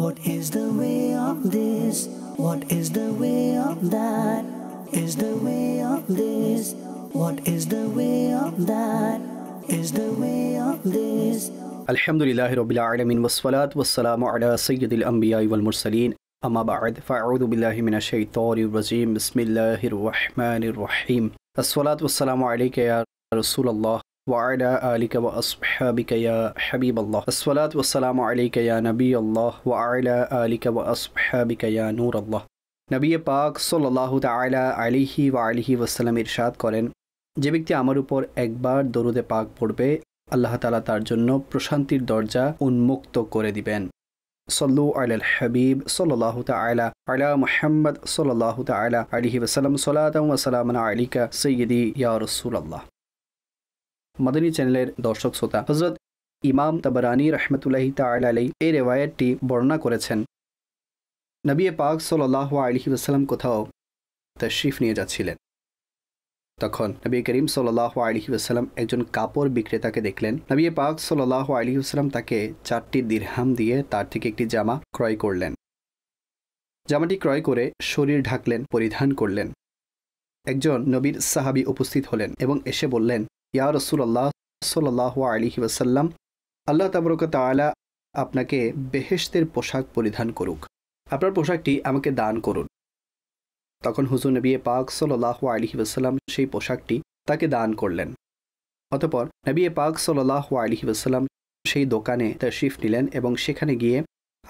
What is the way of this? What is the way of that? Is the way of this? What is the way of that? Is the way of this? Alhamdulillahi Rabbil Alamin wassalatu wassalamu ala sayyidil anbiya'i wal mursaleen amma ba'd fa'udhu billahi minash shaitanir rajim bismillahir rahmanir rahim assalatu wassalamu alayka ya Rasulullah wa ala alika wa ashabika ya Habiballah assalatu wassalamu alayka ya Nabiyallah wa ala alika wa ashabika ya Nurallah নবী পাক সাল্লাল্লাহু তাআলা আলাইহি ওয়া আলিহি ওয়াসাল্লাম ইরশাদ করেন যে ব্যক্তি আমার উপর একবার দরুদে পাক পড়বে আল্লাহ তাআলা তার জন্য প্রশান্তির দরজা উন্মুক্ত করে দিবেন সাল্লু আলাল হাবিব সাল্লাল্লাহু তাআলা আলা মুহাম্মদ সাল্লাল্লাহু তাআলা আলাইহি ওয়াসাল্লাম সালাতাম ওয়া সালামান আলাইকা সাইয়্যিদি ইয়া রাসূলুল্লাহ মাদানী চ্যানেলের দর্শক শ্রোতা হযরত ইমাম তাবারানী রাহমাতুল্লাহি তাআলা আলাইহি এই রিওয়ায়াতটি বর্ণনা করেছেন নবী পাক সাল্লাল্লাহু আলাইহি ওয়াসাল্লাম কোথাও তাশরিফ নিয়ে যাচ্ছিলেন তখন নবী করিম সাল্লাল্লাহু আলাইহি ওয়াসাল্লাম একজন কাপড় বিক্রেতাকে দেখলেন নবী পাক সাল্লাল্লাহু আলাইহি ওয়াসাল্লাম তাকে 4টি দিরহাম দিয়ে তার থেকে একটি জামা ক্রয় করলেন জামাটি ক্রয় করে শরীর ঢাকলেন পরিধান করলেন একজন নবীর সাহাবী উপস্থিত হলেন এবং এসে বললেন ইয়া রাসূলুল্লাহ সাল্লাল্লাহু আলাইহি ওয়াসাল্লাম আল্লাহ তাবারক ওয়া তাআলা আপনাকে বেহেশতের পোশাক পরিধান করুক আপনার পোশাকটি আমাকে দান করুন তখন হুজুর নবী পাক সাল্লাল্লাহু আলাইহি ওয়াসাল্লাম সেই পোশাকটি তাকে দান করলেন অতঃপর নবী পাক সাল্লাল্লাহু আলাইহি ওয়াসাল্লাম সেই দোকানে তাশরিফ নিলেন এবং সেখানে গিয়ে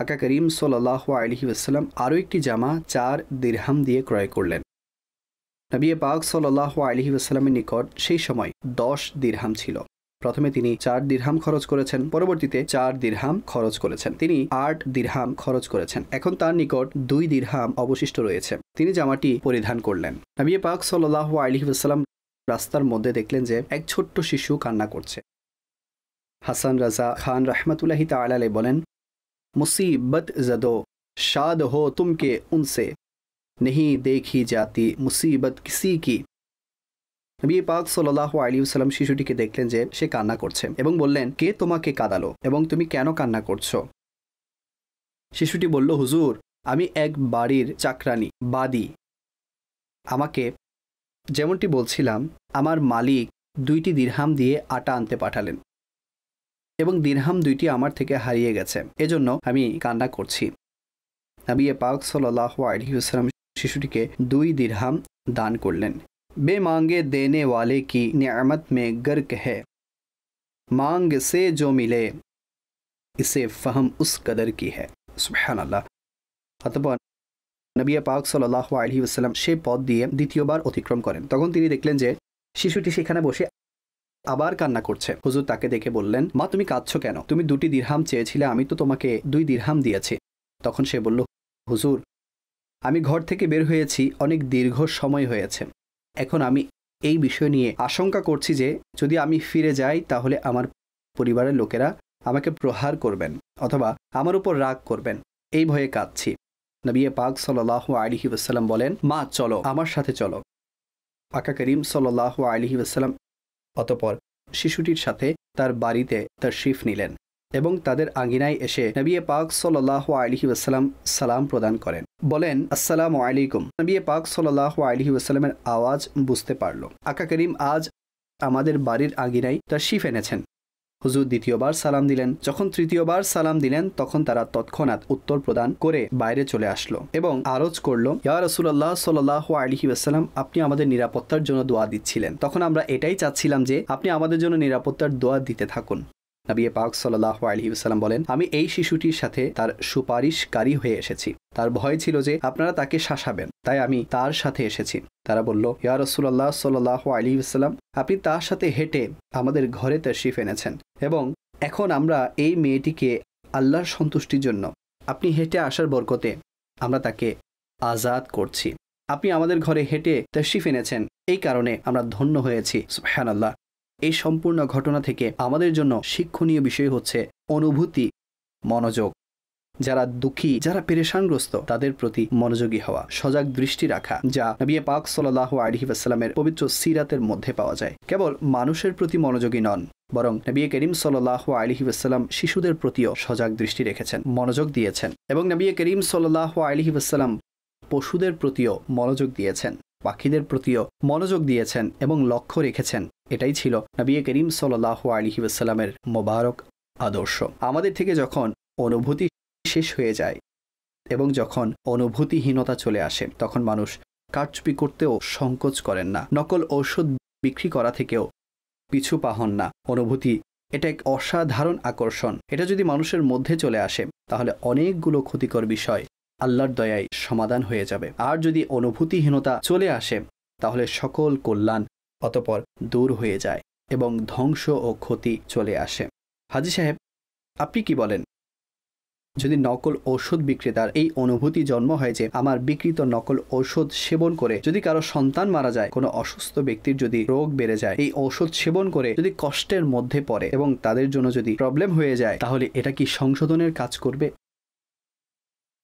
আকা করিম সাল্লাল্লাহু আলাইহি ওয়াসাল্লাম আরও একটি জামা 4 দিরহাম দিয়ে ক্রয় করলেন নবী পাক সাল্লাল্লাহু আলাইহি ওয়াসাল্লামের নিকট সেই সময় 10 দিরহাম ছিল প্রথমে তিনি 4 দিরহাম খরচ করেছেন পরবর্তীতে 4 দিরহাম খরচ করেছেন তিনি 8 দিরহাম খরচ করেছেন এখন তার নিকট 2 দিরহাম অবশিষ্ট রয়েছে তিনি জামাটি পরিধান করলেন নবী পাক সাল্লাল্লাহু আলাইহি ওয়াসাল্লাম রাস্তার মধ্যে দেখলেন যে এক ছোট্ট শিশু কান্না করছে হাসান রাজা খান রাহমাতুল্লাহি তাআলা আলাইহি বলেন মুসিবত জদো শাদ হো তুমকে উনসে नहीं देखी जाती मुसीबत किसी की নবী পাক সাল্লাল্লাহু আলাইহি ওয়াসাল্লাম শিশুটিকে দেখলেন যে সে কান্না করছে এবং বললেন কে তোমাকে কাঁদালো এবং তুমি কেন কান্না করছো শিশুটি বলল হুজুর আমি এক বাড়ির চাকরানি বাদী আমাকে যেমনটি বলছিলাম আমার মালিক 2টি দিরহাম দিয়ে আটা আনতে পাঠালেন এবং দিরহাম 2টি আমার থেকে হারিয়ে গেছে এজন্য আমি কান্না করছি নবী পাক সাল্লাল্লাহু আলাইহি ওয়াসাল্লাম শিশুটিকে 2 দিরহাম দান করলেন बेमांगे देने वाले की नियामत में गर्क है मांग से जो मिले इसे फहम उस कदर की है सुबहानाल्लाह অতঃপর নবী পাক সাল্লাল্লাহু আলাইহি ওয়াসাল্লাম সেই পথ দিয়ে দ্বিতীয়বার অতিক্রম করেন তখন তিনি দেখলেন যে শিশুটি সেখানে বসে আবার কান্না করছে হুজুর তাকে দেখে বললেন মা তুমি কাঁদছো কেন তুমি 2টি দিরহাম চেয়েছিলে আমি তো তোমাকে 2 দিরহাম দিয়েছি তখন সে বলল হুজুর আমি ঘর থেকে বের হয়েছি অনেক দীর্ঘ সময় হয়েছে এখন আমি এই বিষয় নিয়ে আশঙ্কা করছি যে যদি আমি ফিরে যাই তাহলে আমার পরিবারের লোকেরা আমাকে প্রহার করবেন অথবা আমার উপর রাগ করবেন এই ভয়ে কাঁদছি নবী পাক সাল্লাল্লাহু আলাইহি ওয়াসাল্লাম বলেন মা চলো আমার সাথে চলো আকা করিম সাল্লাল্লাহু আলাইহি ওয়াসাল্লাম অতঃপর শিশুটির সাথে তার বাড়িতে তাশরিফ নিলেন এবং তাদের আঙ্গিনায় এসে নবী পাক সাল্লাল্লাহু আলাইহি ওয়াসাল্লাম সালাম প্রদান করেন বলেন আসসালামু আলাইকুম নবী পাক সাল্লাল্লাহু আলাইহি ওয়াসাল্লামের আওয়াজ বুঝতে পারল আকা করিম আজ আমাদের বাড়ির আঙ্গিনায় তাশরিফ এনেছেন হুজুর দ্বিতীয়বার সালাম দিলেন যখন তৃতীয়বার সালাম দিলেন তখন তারা তৎক্ষণাৎ উত্তর প্রদান করে বাইরে চলে আসলো এবং আরজ করল ইয়া রাসূলুল্লাহ সাল্লাল্লাহু আলাইহি ওয়াসাল্লাম আপনি আমাদের নিরাপত্তার জন্য দোয়া দিচ্ছিলেন তখন আমরা এটাই চাচ্ছিলাম যে আপনি আমাদের জন্য নিরাপত্তার দোয়া দিতে থাকুন নবী পাক সাল্লাল্লাহু আলাইহি ওয়াসাল্লাম বলেন আমি এই শিশুটির সাথে তার সুপারিশকারী হয়ে এসেছি তার ভয় ছিল যে আপনারা তাকে শাসাবেন তাই আমি তার সাথে এসেছি তারা বলল ইয়া রাসূলুল্লাহ সাল্লাল্লাহু আলাইহি ওয়াসাল্লাম আপনি তার সাথে হেঁটে আমাদের ঘরে তাশরিফ এনেছেন এবং এখন আমরা এই মেয়েটিকে আল্লাহর সন্তুষ্টির জন্য আপনি হেঁটে আসার বরকতে আমরা তাকে আজাদ করছি আপনি আমাদের ঘরে হেঁটে তাশরিফ এনেছেন এই কারণে আমরা ধন্য হয়েছি সুবহানাল্লাহ এই সম্পূর্ণ ঘটনা থেকে আমাদের জন্য শিক্ষণীয় বিষয় হচ্ছে অনুভূতি মনোযোগ যারা দুঃখী, যারা পেরেশানগ্রস্ত, তাদের প্রতি মনোযোগী হওয়া, সজাগ দৃষ্টি রাখা, যা নবী পাক সাল্লাল্লাহু আলাইহি ওয়াসাল্লামের পবিত্র সিরাতের মধ্যে পাওয়া যায়। কেবল মানুষের প্রতি মনোযোগী নন, বরং নবী করিম সাল্লাল্লাহু আলাইহি ওয়াসাল্লাম শিশুদের প্রতিও সজাগ দৃষ্টি রেখেছেন, মনোযোগ দিয়েছেন। এবং নবী করিম সাল্লাল্লাহু আলাইহি ওয়াসাল্লাম পশুদের প্রতিও মনোযোগ দিয়েছেন, পাখিদের প্রতিও মনোযোগ দিয়েছেন এবং লক্ষ্য রেখেছেন। এটাই ছিল নবী করিম সাল্লাল্লাহু আলাইহি ওয়াসাল্লামের মোবারক আদর্শ। আমাদের থেকে যখন অনুভূতি শেষ হয়ে যায় এবং যখন অনুভূতিহীনতা চলে আসে, তখন মানুষ কারচুপি করতেও সংকোচ করেন না, নকল ঔষধ বিক্রি করা থেকেও পিছু পা হন না। অনুভূতি এটা এক অসাধারণ আকর্ষণ। এটা যদি মানুষের মধ্যে চলে আসে, তাহলে অনেকগুলো ক্ষতিকর বিষয় আল্লাহর দয়ায় সমাধান হয়ে যাবে। আর যদি অনুভূতিহীনতা চলে আসে, তাহলে সকল কল্যাণ অতঃপর দূর হয়ে যায় এবং ধ্বংস ও ক্ষতি চলে আসে। হাজী সাহেব, আপনি কি বলেন? যদি নকল ঔষধ বিক্রেতার এই অনুভূতি জন্ম হয় যে আমার বিক্রিত নকল ঔষধ সেবন করে যদি কারো সন্তান মারা যায়, কোনো অসুস্থ ব্যক্তির যদি রোগ বেড়ে যায়, এই ঔষধ সেবন করে যদি কষ্টের মধ্যে পড়ে এবং তাদের জন্য যদি প্রবলেম হয়ে যায়, তাহলে এটা কি সংশোধনের কাজ করবে?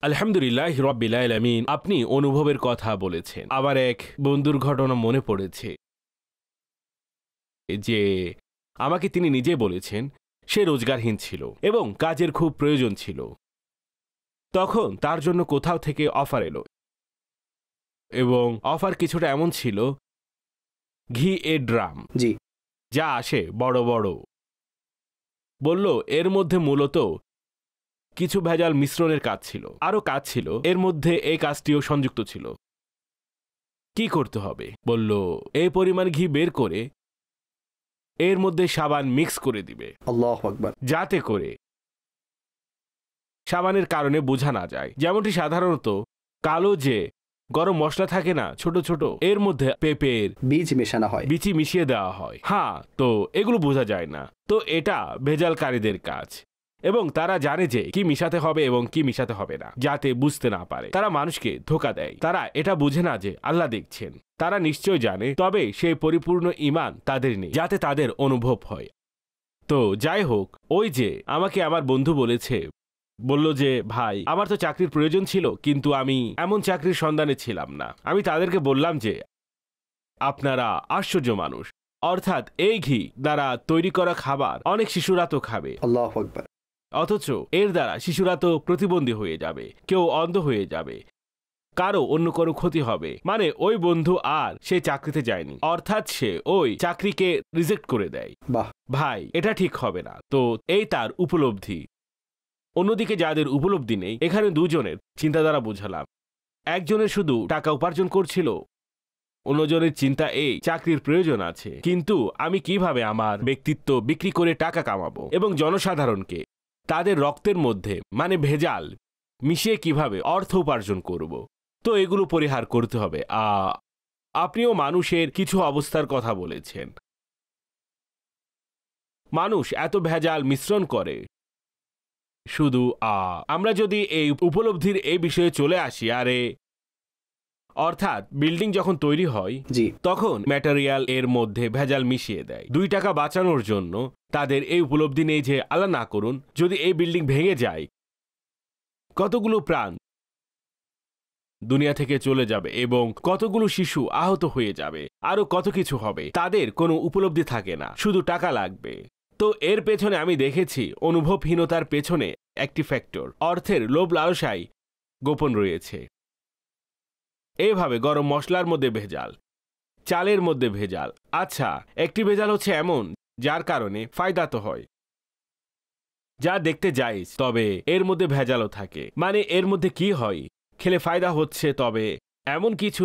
আলহামদুলিল্লাহ রাব্বিল আলামিন। আপনি অনুভবের কথা বলেছেন। আবার এক বন্ধুর ঘটনা মনে পড়েছে যে আমাকে তিনি নিজে বলেছেন সে রোজগারহীন ছিল এবং কাজের খুব প্রয়োজন ছিল। তখন তার জন্য কোথাও থেকে অফার এলো এবং অফার কিছুটা এমন ছিল, ঘি এর ড্রাম, জি, যা আসে বড় বড়। বলল এর মধ্যে মূলত কিছু ভেজাল মিশ্রণের কাজ ছিল, আরও কাজ ছিল, এর মধ্যে এই কাজটিও সংযুক্ত ছিল। কি করতে হবে? বলল এই পরিমাণ ঘি বের করে এর মধ্যে সাবান মিক্স করে দিবে, আল্লাহু আকবার, যাতে করে সাবানের কারণে বোঝা না যায়। যেমনটি সাধারণত কালো যে গরম মশলা থাকে না ছোট ছোট, এর মধ্যে পেঁপের বীজ মেশানো হয়, বিচি মিশিয়ে দেওয়া হয়। হ্যাঁ, তো এগুলো বোঝা যায় না। তো এটা ভেজালকারীদের কাজ এবং তারা জানে যে কি মিশাতে হবে এবং কি মিশাতে হবে না, যাতে বুঝতে না পারে। তারা মানুষকে ধোঁকা দেয়। তারা এটা বুঝে না যে আল্লাহ দেখছেন। তারা নিশ্চয় জানে, তবে সেই পরিপূর্ণ ঈমান তাদের নেই যাতে তাদের অনুভব হয়। তো যাই হোক, ওই যে আমাকে আমার বন্ধু বলেছে, বলল যে ভাই, আমার তো চাকরির প্রয়োজন ছিল, কিন্তু আমি এমন চাকরির সন্ধানে ছিলাম না। আমি তাদেরকে বললাম যে আপনারা আশ্চর্য মানুষ, অর্থাৎ এই ঘি দ্বারা তৈরি করা খাবার অনেক শিশুরা তো খাবে, আল্লাহু আকবার, অথচ এর দ্বারা শিশুরা তো প্রতিবন্ধী হয়ে যাবে, কেউ অন্ধ হয়ে যাবে, কারো অন্য কোনো ক্ষতি হবে। মানে ওই বন্ধু আর সে চাকরিতে যায়নি, অর্থাৎ সে ওই চাকরিকে রিজেক্ট করে দেয়। বাহ ভাই, এটা ঠিক হবে না। তো এই তার উপলব্ধি। অন্যদিকে যাদের উপলব্ধি নেই, এখানে দুজনের চিন্তাধারা বোঝালাম। একজনের শুধু টাকা উপার্জন করছিল, অন্যজনের চিন্তা এই চাকরির প্রয়োজন আছে, কিন্তু আমি কিভাবে আমার ব্যক্তিত্ব বিক্রি করে টাকা কামাবো এবং জনসাধারণকে তাদের রক্তের মধ্যে মানে ভেজাল মিশিয়ে কিভাবে অর্থ উপার্জন করব। তো এগুলো পরিহার করতে হবে। আপনিও মানুষের কিছু অবস্থার কথা বলেছেন। মানুষ এত ভেজাল মিশ্রণ করে। শুধু আমরা যদি এই উপলব্ধির এই বিষয়ে চলে আসি, আরে অর্থাৎ বিল্ডিং যখন তৈরি হয়, জি, তখন ম্যাটেরিয়াল এর মধ্যে ভেজাল মিশিয়ে দেয় 2 টাকা বাঁচানোর জন্য। তাদের এই উপলব্ধি নেই যে আল্লাহ না করুন যদি এই বিল্ডিং ভেঙে যায়, কতগুলো প্রাণ দুনিয়া থেকে চলে যাবে এবং কতগুলো শিশু আহত হয়ে যাবে, আরো কত কিছু হবে। তাদের কোনো উপলব্ধি থাকে না, শুধু টাকা লাগবে। তো এর পেছনে আমি দেখেছি অনুভবহীনতার পেছনে একটি ফ্যাক্টর, অর্থের লোভ লালসাই গোপন রয়েছে। এইভাবে গরম মশলার মধ্যে ভেজাল, চালের মধ্যে ভেজাল। আচ্ছা, একটি ভেজাল হচ্ছে এমন যার কারণে ফায়দা তো হয়, যা দেখতে জায়েজ, তবে এর মধ্যে ভেজালও থাকে। মানে এর মধ্যে কি হয়, খেলে ফায়দা হচ্ছে, তবে এমন কিছু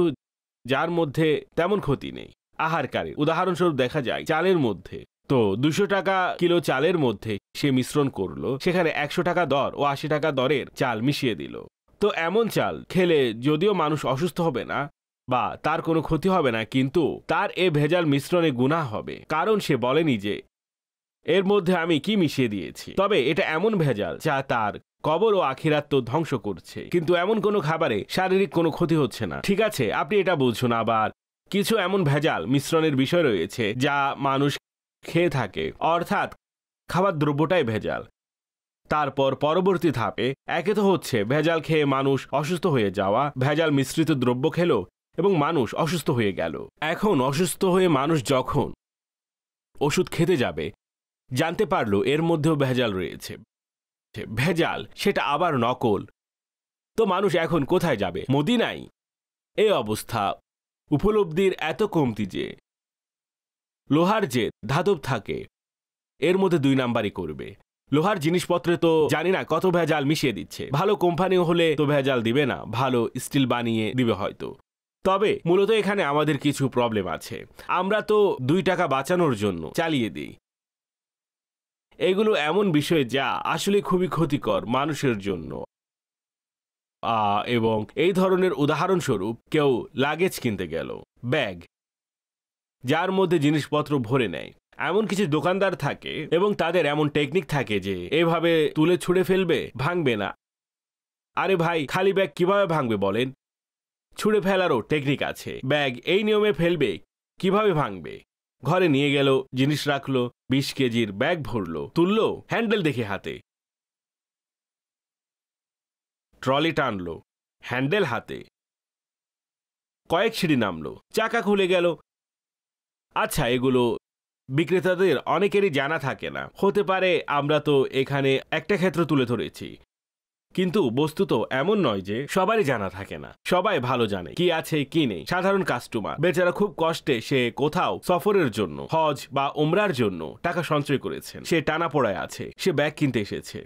যার মধ্যে তেমন ক্ষতি নেই। আহারকারী উদাহরণস্বরূপ দেখা যায় চালের মধ্যে, তো 200 টাকা কিলো চালের মধ্যে সে মিশ্রণ করলো, সেখানে 100 টাকা দর ও 80 টাকা দরের চাল মিশিয়ে দিল। তো এমন চাল খেলে যদিও মানুষ অসুস্থ হবে না বা তার কোনো ক্ষতি হবে না, কিন্তু তার এ ভেজাল মিশ্রণে গুনাহ হবে, কারণ সে বলেনি যে এর মধ্যে আমি কি মিশিয়ে দিয়েছি। তবে এটা এমন ভেজাল যা তার কবর ও আখিরাত তো ধ্বংস করছে, কিন্তু এমন কোনো খাবারে শারীরিক কোনো ক্ষতি হচ্ছে না। ঠিক আছে, আপনি এটা বুঝুন। আবার কিছু এমন ভেজাল মিশ্রণের বিষয় রয়েছে যা মানুষ খেয়ে থাকে, অর্থাৎ খাবার দ্রব্যটাই ভেজাল। তারপর পরবর্তী ধাপে একে তো হচ্ছে ভেজাল খেয়ে মানুষ অসুস্থ হয়ে যাওয়া, ভেজাল মিশ্রিত দ্রব্য খেলো এবং মানুষ অসুস্থ হয়ে গেল। এখন অসুস্থ হয়ে মানুষ যখন ওষুধ খেতে যাবে জানতে পারলো এর মধ্যেও ভেজাল রয়েছে, ভেজাল সেটা আবার নকল, তো মানুষ এখন কোথায় যাবে? মদিনায়। এই অবস্থা উপলব্ধির এত কমতি যে লোহার যে ধাতব থাকে এর মধ্যে 2 নাম্বারই করবে। লোহার জিনিসপত্রে তো জানি না কত ভেজাল মিশিয়ে দিচ্ছে। ভালো কোম্পানি হলে তো ভেজাল দিবে না, ভালো স্টিল বানিয়ে দিবে হয়তো। তবে মূলত এখানে আমাদের কিছু প্রবলেম আছে। আমরা তো 2 টাকা বাঁচানোর জন্য চালিয়ে দিই। এগুলো এমন বিষয় যা আসলে খুবই ক্ষতিকর মানুষের জন্য। এবং এই ধরনের উদাহরণস্বরূপ কেউ লাগেজ কিনতে গেল, ব্যাগ যার মধ্যে জিনিসপত্র ভরে নেয়। এমন কিছু দোকানদার থাকে এবং তাদের এমন টেকনিক থাকে যে এভাবে তুলে ছুঁড়ে ফেলবে, ভাঙবে না। আরে ভাই, খালি ব্যাগ কিভাবে ভাঙবে বলেন? ছুঁড়ে ফেলারও টেকনিক আছে। ব্যাগ এই নিয়মে ফেলবে, কিভাবে ভাঙবে? ঘরে নিয়ে গেল, জিনিস রাখলো, 20 কেজির ব্যাগ ভরলো, তুললো, হ্যান্ডেল দেখে হাতে, ট্রলি টানলো, হ্যান্ডেল হাতে, কয়েক সিঁড়ি নামলো, চাকা খুলে গেল। আচ্ছা, এগুলো বিক্রেতাদের অনেকেরই জানা থাকে না। হতে পারে আমরা তো এখানে একটা ক্ষেত্র তুলে ধরেছি, কিন্তু বস্তুত এমন নয় যে সবারই জানা থাকে না। সবাই ভালো জানে কি আছে কি নেই। সাধারণ কাস্টমার বেচারা খুব কষ্টে সে কোথাও সফরের জন্য, হজ বা উমরার জন্য টাকা সঞ্চয় করেছেন, সে টানা পড়ায় আছে, সে ব্যাগ কিনতে এসেছে।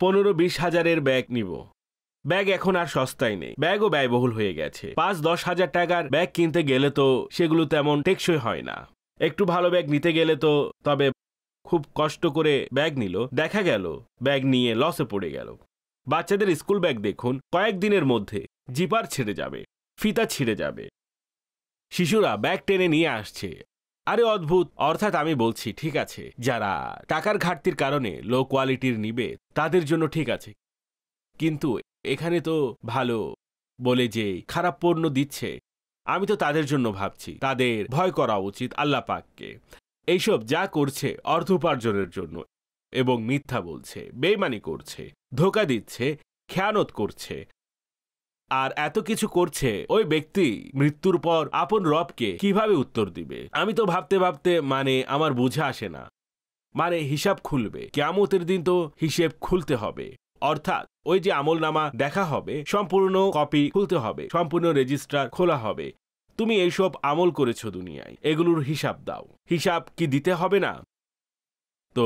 15-20 হাজারের ব্যাগ নিব। ব্যাগ এখন আর সস্তায় নেই, ব্যাগও ব্যয়বহুল হয়ে গেছে। 5-10 হাজার টাকার ব্যাগ কিনতে গেলে তো সেগুলো তেমন টেকসই হয় না। একটু ভালো ব্যাগ নিতে গেলে তো তবে খুব কষ্ট করে ব্যাগ নিল, দেখা গেল ব্যাগ নিয়ে লসে পড়ে গেল। বাচ্চাদের স্কুল ব্যাগ দেখুন, কয়েকদিনের মধ্যে জিপার ছিঁড়ে যাবে, ফিতা ছিঁড়ে যাবে। শিশুরা ব্যাগ টেনে নিয়ে আসছে। আরে অদ্ভুত। অর্থাৎ আমি বলছি, ঠিক আছে, যারা টাকার ঘাটতির কারণে লো কোয়ালিটির নিবে তাদের জন্য ঠিক আছে, কিন্তু এখানে তো ভালো বলে যে খারাপ পণ্য দিচ্ছে, আমি তো তাদের জন্য ভাবছি। তাদের ভয় করা উচিত আল্লাহ পাককে। এইসব যা করছে অর্থ উপার্জনের জন্য এবং মিথ্যা বলছে, বেঈমানি করছে, ধোঁকা দিচ্ছে, খেয়ানত করছে, আর এত কিছু করছে, ওই ব্যক্তি মৃত্যুর পর আপন রবকে কিভাবে উত্তর দিবে? আমি তো ভাবতে ভাবতে আমার বুঝে আসে না। হিসাব খুলবে, কিয়ামতের দিন তো হিসেব খুলতে হবে। অর্থাৎ ওই যে আমলনামা দেখা হবে, সম্পূর্ণ কপি খুলতে হবে, সম্পূর্ণ রেজিস্টার খোলা হবে। তুমি এইসব আমল করেছো দুনিয়ায়, এগুলোর হিসাব দাও। হিসাব কি দিতে হবে না? তো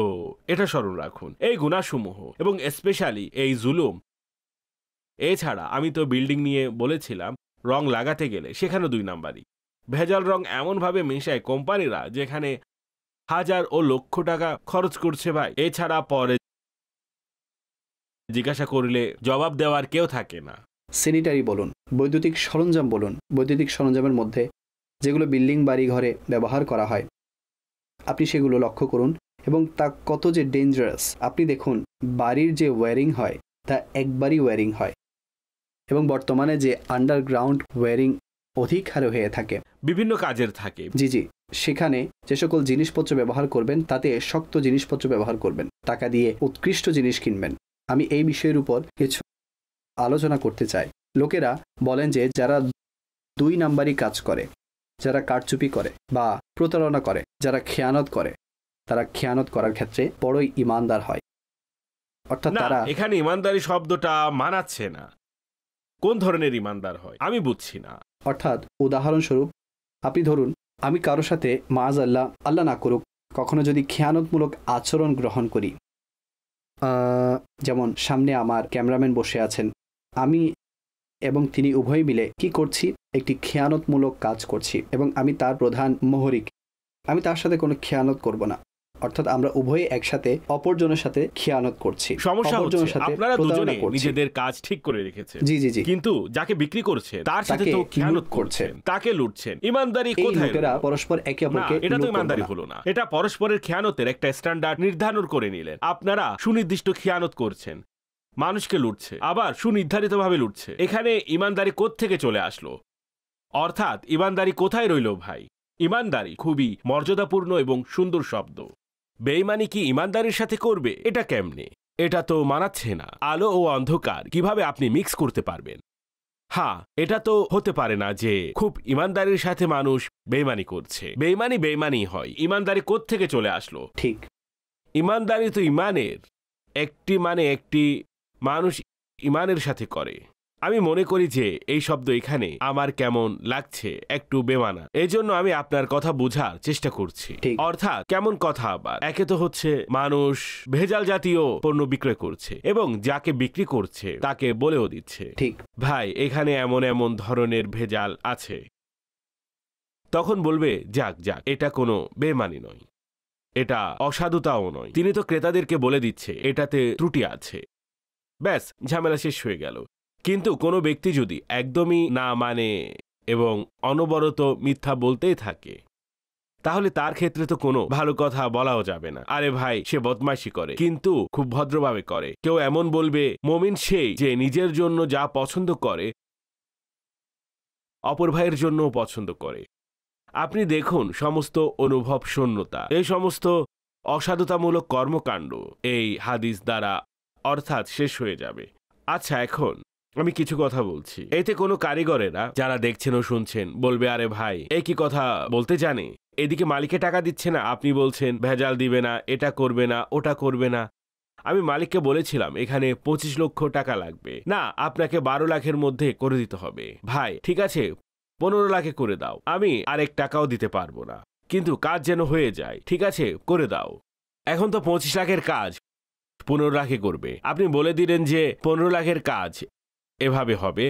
এটা স্মরণ রাখুন, এই গুনাহসমূহ এবং স্পেশালি এই জুলুম। এছাড়া আমি তো বিল্ডিং নিয়ে বলেছিলাম, রং লাগাতে গেলে সেখানে 2 নাম্বারই। ভেজাল রং এমনভাবে মেশায় কোম্পানিরা, যেখানে হাজার ও লক্ষ টাকা খরচ করছে ভাই। এছাড়া পরে জিজ্ঞাসা করলে জবাব দেওয়ার কেউ থাকে না। স্যানিটারি বলুন, বৈদ্যুতিক সরঞ্জাম বলুন, বৈদ্যুতিক সরঞ্জামের মধ্যে যেগুলো বিল্ডিং বাড়ি ঘরে ব্যবহার করা হয়, আপনি সেগুলো লক্ষ্য করুন এবং তা কত যে ডেঞ্জারাস। আপনি দেখুন, বাড়ির যে ওয়্যারিং হয় তা একবারই ওয়্যারিং হয় এবং বর্তমানে যে আন্ডারগ্রাউন্ড ওয়্যারিং অধিক হারে হয়ে থাকে, বিভিন্ন কাজের থাকে। জি, সেখানে যে সকল জিনিসপত্র ব্যবহার করবেন তাতে শক্ত জিনিসপত্র ব্যবহার করবেন, টাকা দিয়ে উৎকৃষ্ট জিনিস কিনবেন। আমি এই বিষয়ের উপর কিছু আলোচনা করতে চাই। লোকেরা বলেন যে যারা 2 নাম্বারই কাজ করে, যারা কারচুপি করে বা প্রতারণা করে, যারা খেয়ানত করে, তারা খেয়ানত করার ক্ষেত্রে বড়ই ইমানদার হয়। অর্থাৎ তারা এখানে ইমানদারি শব্দটা মানাচ্ছে না। কোন ধরনের ইমানদার হয় আমি বুঝছি না। অর্থাৎ উদাহরণস্বরূপ আপনি ধরুন, আমি কারো সাথে মাআযাল্লাহ, আল্লাহ না করুক, কখনো যদি খেয়ানতমূলক আচরণ গ্রহণ করি, যেমন সামনে আমার ক্যামেরাম্যান বসে আছেন, আমি এবং তিনি উভয় মিলে কি করছি, একটি খেয়ানতমূলক কাজ করছি এবং আমি তার প্রধান মোহরিক, আমি তার সাথে কোনো খেয়ানত করব না। অর্থাৎ আমরা উভয়ে একসাথে অপরজনের সাথে খেয়ানত করছি। সমস্যা হচ্ছে আপনারা দুজনে নিজেদের কাজ ঠিক করে রেখেছেন, জি, কিন্তু যাকে বিক্রি করছে তার সাথে তো খেয়ানত করছেন, তাকে লুটছেন। ইমানদারি কোথায়? লোকেরা পরস্পর একে অপরকে, এটা তো ইমানদারি হলো না। এটা পরস্পরের খেয়ানতের একটা স্ট্যান্ডার্ড নির্ধারণ করে নিলেন। আপনারা সুনির্দিষ্ট খেয়ানত করছেন, মানুষকে লুটছে, আবার সুনির্ধারিতভাবে লুটছে। এখানে ইমানদারি কোত্থেকে চলে আসলো? অর্থাৎ ইমানদারি কোথায় রইল ভাই? ইমানদারি খুবই মর্যাদাপূর্ণ এবং সুন্দর শব্দ। বেঈমানি কি ইমানদারির সাথে করবে? এটা কেমনে? এটা তো মানাচ্ছে না। আলো ও অন্ধকার কিভাবে আপনি মিক্স করতে পারবেন? হ্যাঁ, এটা তো হতে পারে না যে খুব ইমানদারির সাথে মানুষ বেইমানি করছে। বেইমানি হয়, ইমানদারি কোত্থেকে চলে আসলো? ঠিক। ইমানদারি তো ইমানের একটি মানুষ ইমানের সাথে করে। আমি মনে করি যে এই শব্দ এখানে আমার কেমন লাগছে, একটু বেমানা। এই জন্য আমি আপনার কথা বোঝার চেষ্টা করছি। অর্থাৎ কেমন কথা আবার? একে তো হচ্ছে মানুষ ভেজাল জাতীয় পণ্য বিক্রয় করছে এবং যাকে বিক্রি করছে তাকে বলেও দিচ্ছে, ঠিক ভাই এখানে এমন এমন ধরনের ভেজাল আছে। তখন বলবে যাক এটা কোনো বেমানি নয়, এটা অসাধুতাও নয়। তিনি তো ক্রেতাদেরকে বলে দিচ্ছে এটাতে ত্রুটি আছে, ব্যাস ঝামেলা শেষ হয়ে গেল। কিন্তু কোনো ব্যক্তি যদি একদমই না মানে এবং অনবরত মিথ্যা বলতেই থাকে, তাহলে তার ক্ষেত্রে তো কোনো ভালো কথা বলাও যাবে না। আরে ভাই, সে বদমাইশি করে কিন্তু খুব ভদ্রভাবে করে। কেউ এমন বলবে মুমিন সেই যে নিজের জন্য যা পছন্দ করে অপর ভাইয়ের জন্যও পছন্দ করে। আপনি দেখুন সমস্ত অনুভব শূন্যতা, এই সমস্ত অসাধুতামূলক কর্মকাণ্ড এই হাদিস দ্বারা অর্থাৎ শেষ হয়ে যাবে। আচ্ছা, এখন আমি কিছু কথা বলছি, এতে কোনো কারিগরেরা যারা দেখছেন ও শুনছেন বলবে আরে ভাই এই কি কথা বলতে জানে, এদিকে মালিককে টাকা দিচ্ছে না, আপনি বলছেন ভেজাল দিবে না, এটা করবে না, ওটা করবে না। আমি মালিককে বলেছিলাম এখানে 25 লক্ষ টাকা লাগবে, না আপনাকে 12 লাখের মধ্যে করে দিতে হবে। ভাই ঠিক আছে 15 লাখে করে দাও, আমি আরেক টাকাও দিতে পারবো না, কিন্তু কাজ যেন হয়ে যায়, ঠিক আছে করে দাও। এখন তো 25 লাখের কাজ 15 লাখে করবে। আপনি বলে দিলেন যে 15 লাখের কাজ এভাবে হবে,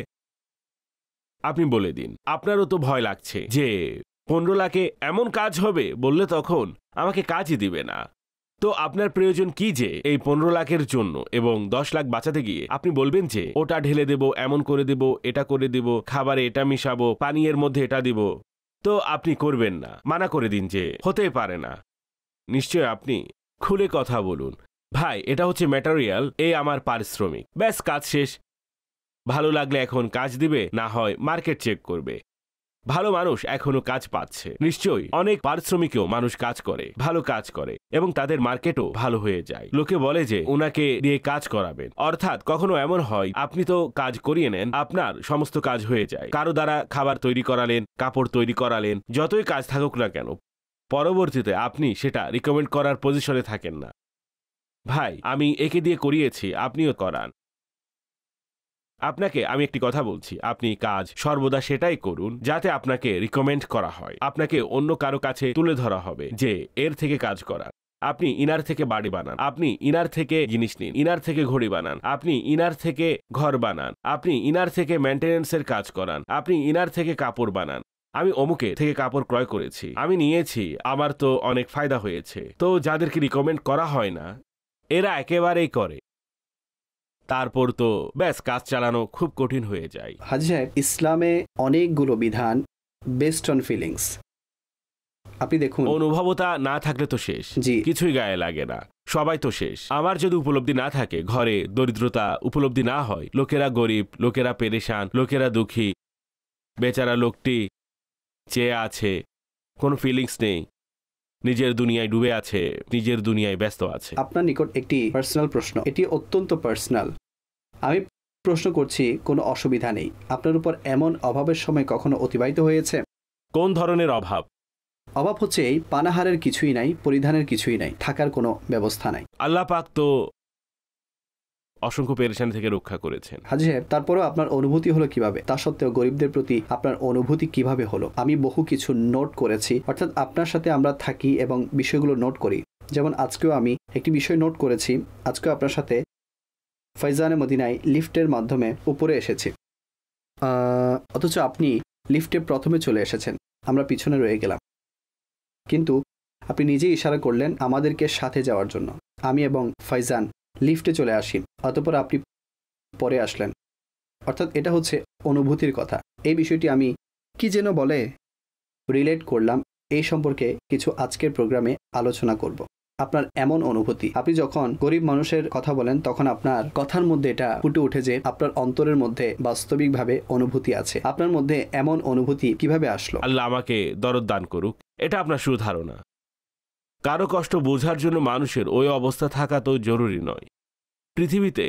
আপনি বলে দিন। আপনারও তো ভয় লাগছে যে 15 লাখে এমন কাজ হবে, বললে তখন আমাকে কাজই দিবে না। তো আপনার প্রয়োজন কি যে এই 15 লাখের জন্য এবং 10 লাখ বাঁচাতে গিয়ে আপনি বলবেন যে ওটা ঢেলে দেব, এমন করে দেব, এটা করে দেব, খাবারে এটা মিশাবো, পানীয়ের মধ্যে এটা দিব। তো আপনি করবেন না, মানা করে দিন যে হতে পারে না। নিশ্চয় আপনি খুলে কথা বলুন, ভাই এটা হচ্ছে ম্যাটেরিয়াল, এই আমার পারিশ্রমিক, ব্যাস কাজ শেষ। ভালো লাগলে এখন কাজ দিবে, না হয় মার্কেট চেক করবে। ভালো মানুষ এখনো কাজ পাচ্ছে, নিশ্চয়ই অনেক পারিশ্রমিকেও মানুষ কাজ করে, ভালো কাজ করে এবং তাদের মার্কেটও ভালো হয়ে যায়। লোকে বলে যে ওনাকে দিয়ে কাজ করাবেন, অর্থাৎ কখনো এমন হয় আপনি তো কাজ করিয়ে নেন, আপনার সমস্ত কাজ হয়ে যায়, কারো দ্বারা খাবার তৈরি করালেন, কাপড় তৈরি করালেন, যতই কাজ থাকুক না কেন, পরবর্তীতে আপনি সেটা রিকমেন্ড করার পজিশনে থাকেন না। ভাই আমি একে দিয়ে করিয়েছি, আপনিও করান। আপনাকে আমি একটি কথা বলছি, আপনি কাজ সর্বদা সেটাই করুন যাতে আপনাকে রিকমেন্ড করা হয়, আপনাকে অন্য কারো কাছে তুলে ধরা হবে যে এর থেকে কাজ করান। আপনি ইনার থেকে বাড়ি বানান, আপনি ইনার থেকে জিনিস নিন, ইনার থেকে ঘড়ি বানান, আপনি ইনার থেকে ঘর বানান, আপনি ইনার থেকে মেইনটেনেন্সের কাজ করান, আপনি ইনার থেকে কাপড় বানান। আমি অমুকে থেকে কাপড় ক্রয় করেছি, আমি নিয়েছি, আমার তো অনেক ফায়দা হয়েছে। তো যাদেরকে রিকমেন্ড করা হয় না এরা একেবারেই করে, তারপর তো ব্যাস কাজ চালানো খুব কঠিন হয়ে যায়। হাজী সাহেব, ইসলামে অনেকগুলো বিধান বেসড অন ফিলিংস। আপনি দেখুন, অনুভবতা না থাকলে তো শেষ, জি কিছুই গায়ে লাগে না, সবাই তো শেষ। আমার যদি উপলব্ধি না থাকে, ঘরে দরিদ্রতা উপলব্ধি না হয়, লোকেরা গরিব, লোকেরা পেরেশান, লোকেরা দুঃখী, বেচারা লোকটি চেয়ে আছে, কোনো ফিলিংস নেই, নিজের দুনিয়ায় ডুবে আছে, নিজের দুনিয়ায় ব্যস্ত আছে। আপনার নিকট একটি পার্সোনাল প্রশ্ন, এটি অত্যন্ত পার্সোনাল। আমি প্রশ্ন করছি, কোনো অসুবিধা নেই, আপনার উপর এমন অভাবের সময় কখনো অতিবাহিত হয়েছে? কোন ধরনের অভাব? অভাব হচ্ছে এই পানাহারের কিছুই নাই, পরিধানের কিছুই নাই, থাকার কোনো ব্যবস্থা নাই। আল্লাহ পাক তো অসংখ্য পেরেশানি থেকে রক্ষা করেছেন। হাজী সাহেব, তারপরেও আপনার অনুভূতি হলো কিভাবে? তা সত্ত্বেও গরিবদের প্রতি আপনার অনুভূতি কিভাবে হলো? আমি বহু কিছু নোট করেছি, অর্থাৎ আপনার সাথে আমরা থাকি এবং বিষয়গুলো নোট করি। যেমন আজকেও আমি একটি বিষয় নোট করেছি, আজকেও আপনার সাথে ফয়জানে মদিনায় লিফটের মাধ্যমে উপরে এসেছি, অথচ আপনি লিফটে প্রথমে চলে এসেছেন, আমরা পিছনে রয়ে গেলাম। কিন্তু আপনি নিজেই ইশারা করলেন আমাদেরকে সাথে যাওয়ার জন্য। আমি এবং ফয়জান লিফটে চলে আসি, অতঃপর আপনি পরে আসলেন। অর্থাৎ এটা হচ্ছে অনুভূতির কথা। এই বিষয়টি আমি কি যেন বলে রিলেট করলাম, এই সম্পর্কে কিছু আজকের প্রোগ্রামে আলোচনা করব। আপনার এমন অনুভূতি, আপনি যখন গরিব মানুষের কথা বলেন তখন আপনার কথার মধ্যে এটা ফুটে ওঠে যে আপনার অন্তরের মধ্যে বাস্তবিকভাবে অনুভূতি আছে। আপনার মধ্যে এমন অনুভূতি কিভাবে আসলো? আল্লাহ আমাকে দরদ দান করুক। এটা আপনার সুধারণা। কারো কষ্ট বোঝার জন্য মানুষের ওই অবস্থা থাকা তো জরুরি নয়। পৃথিবীতে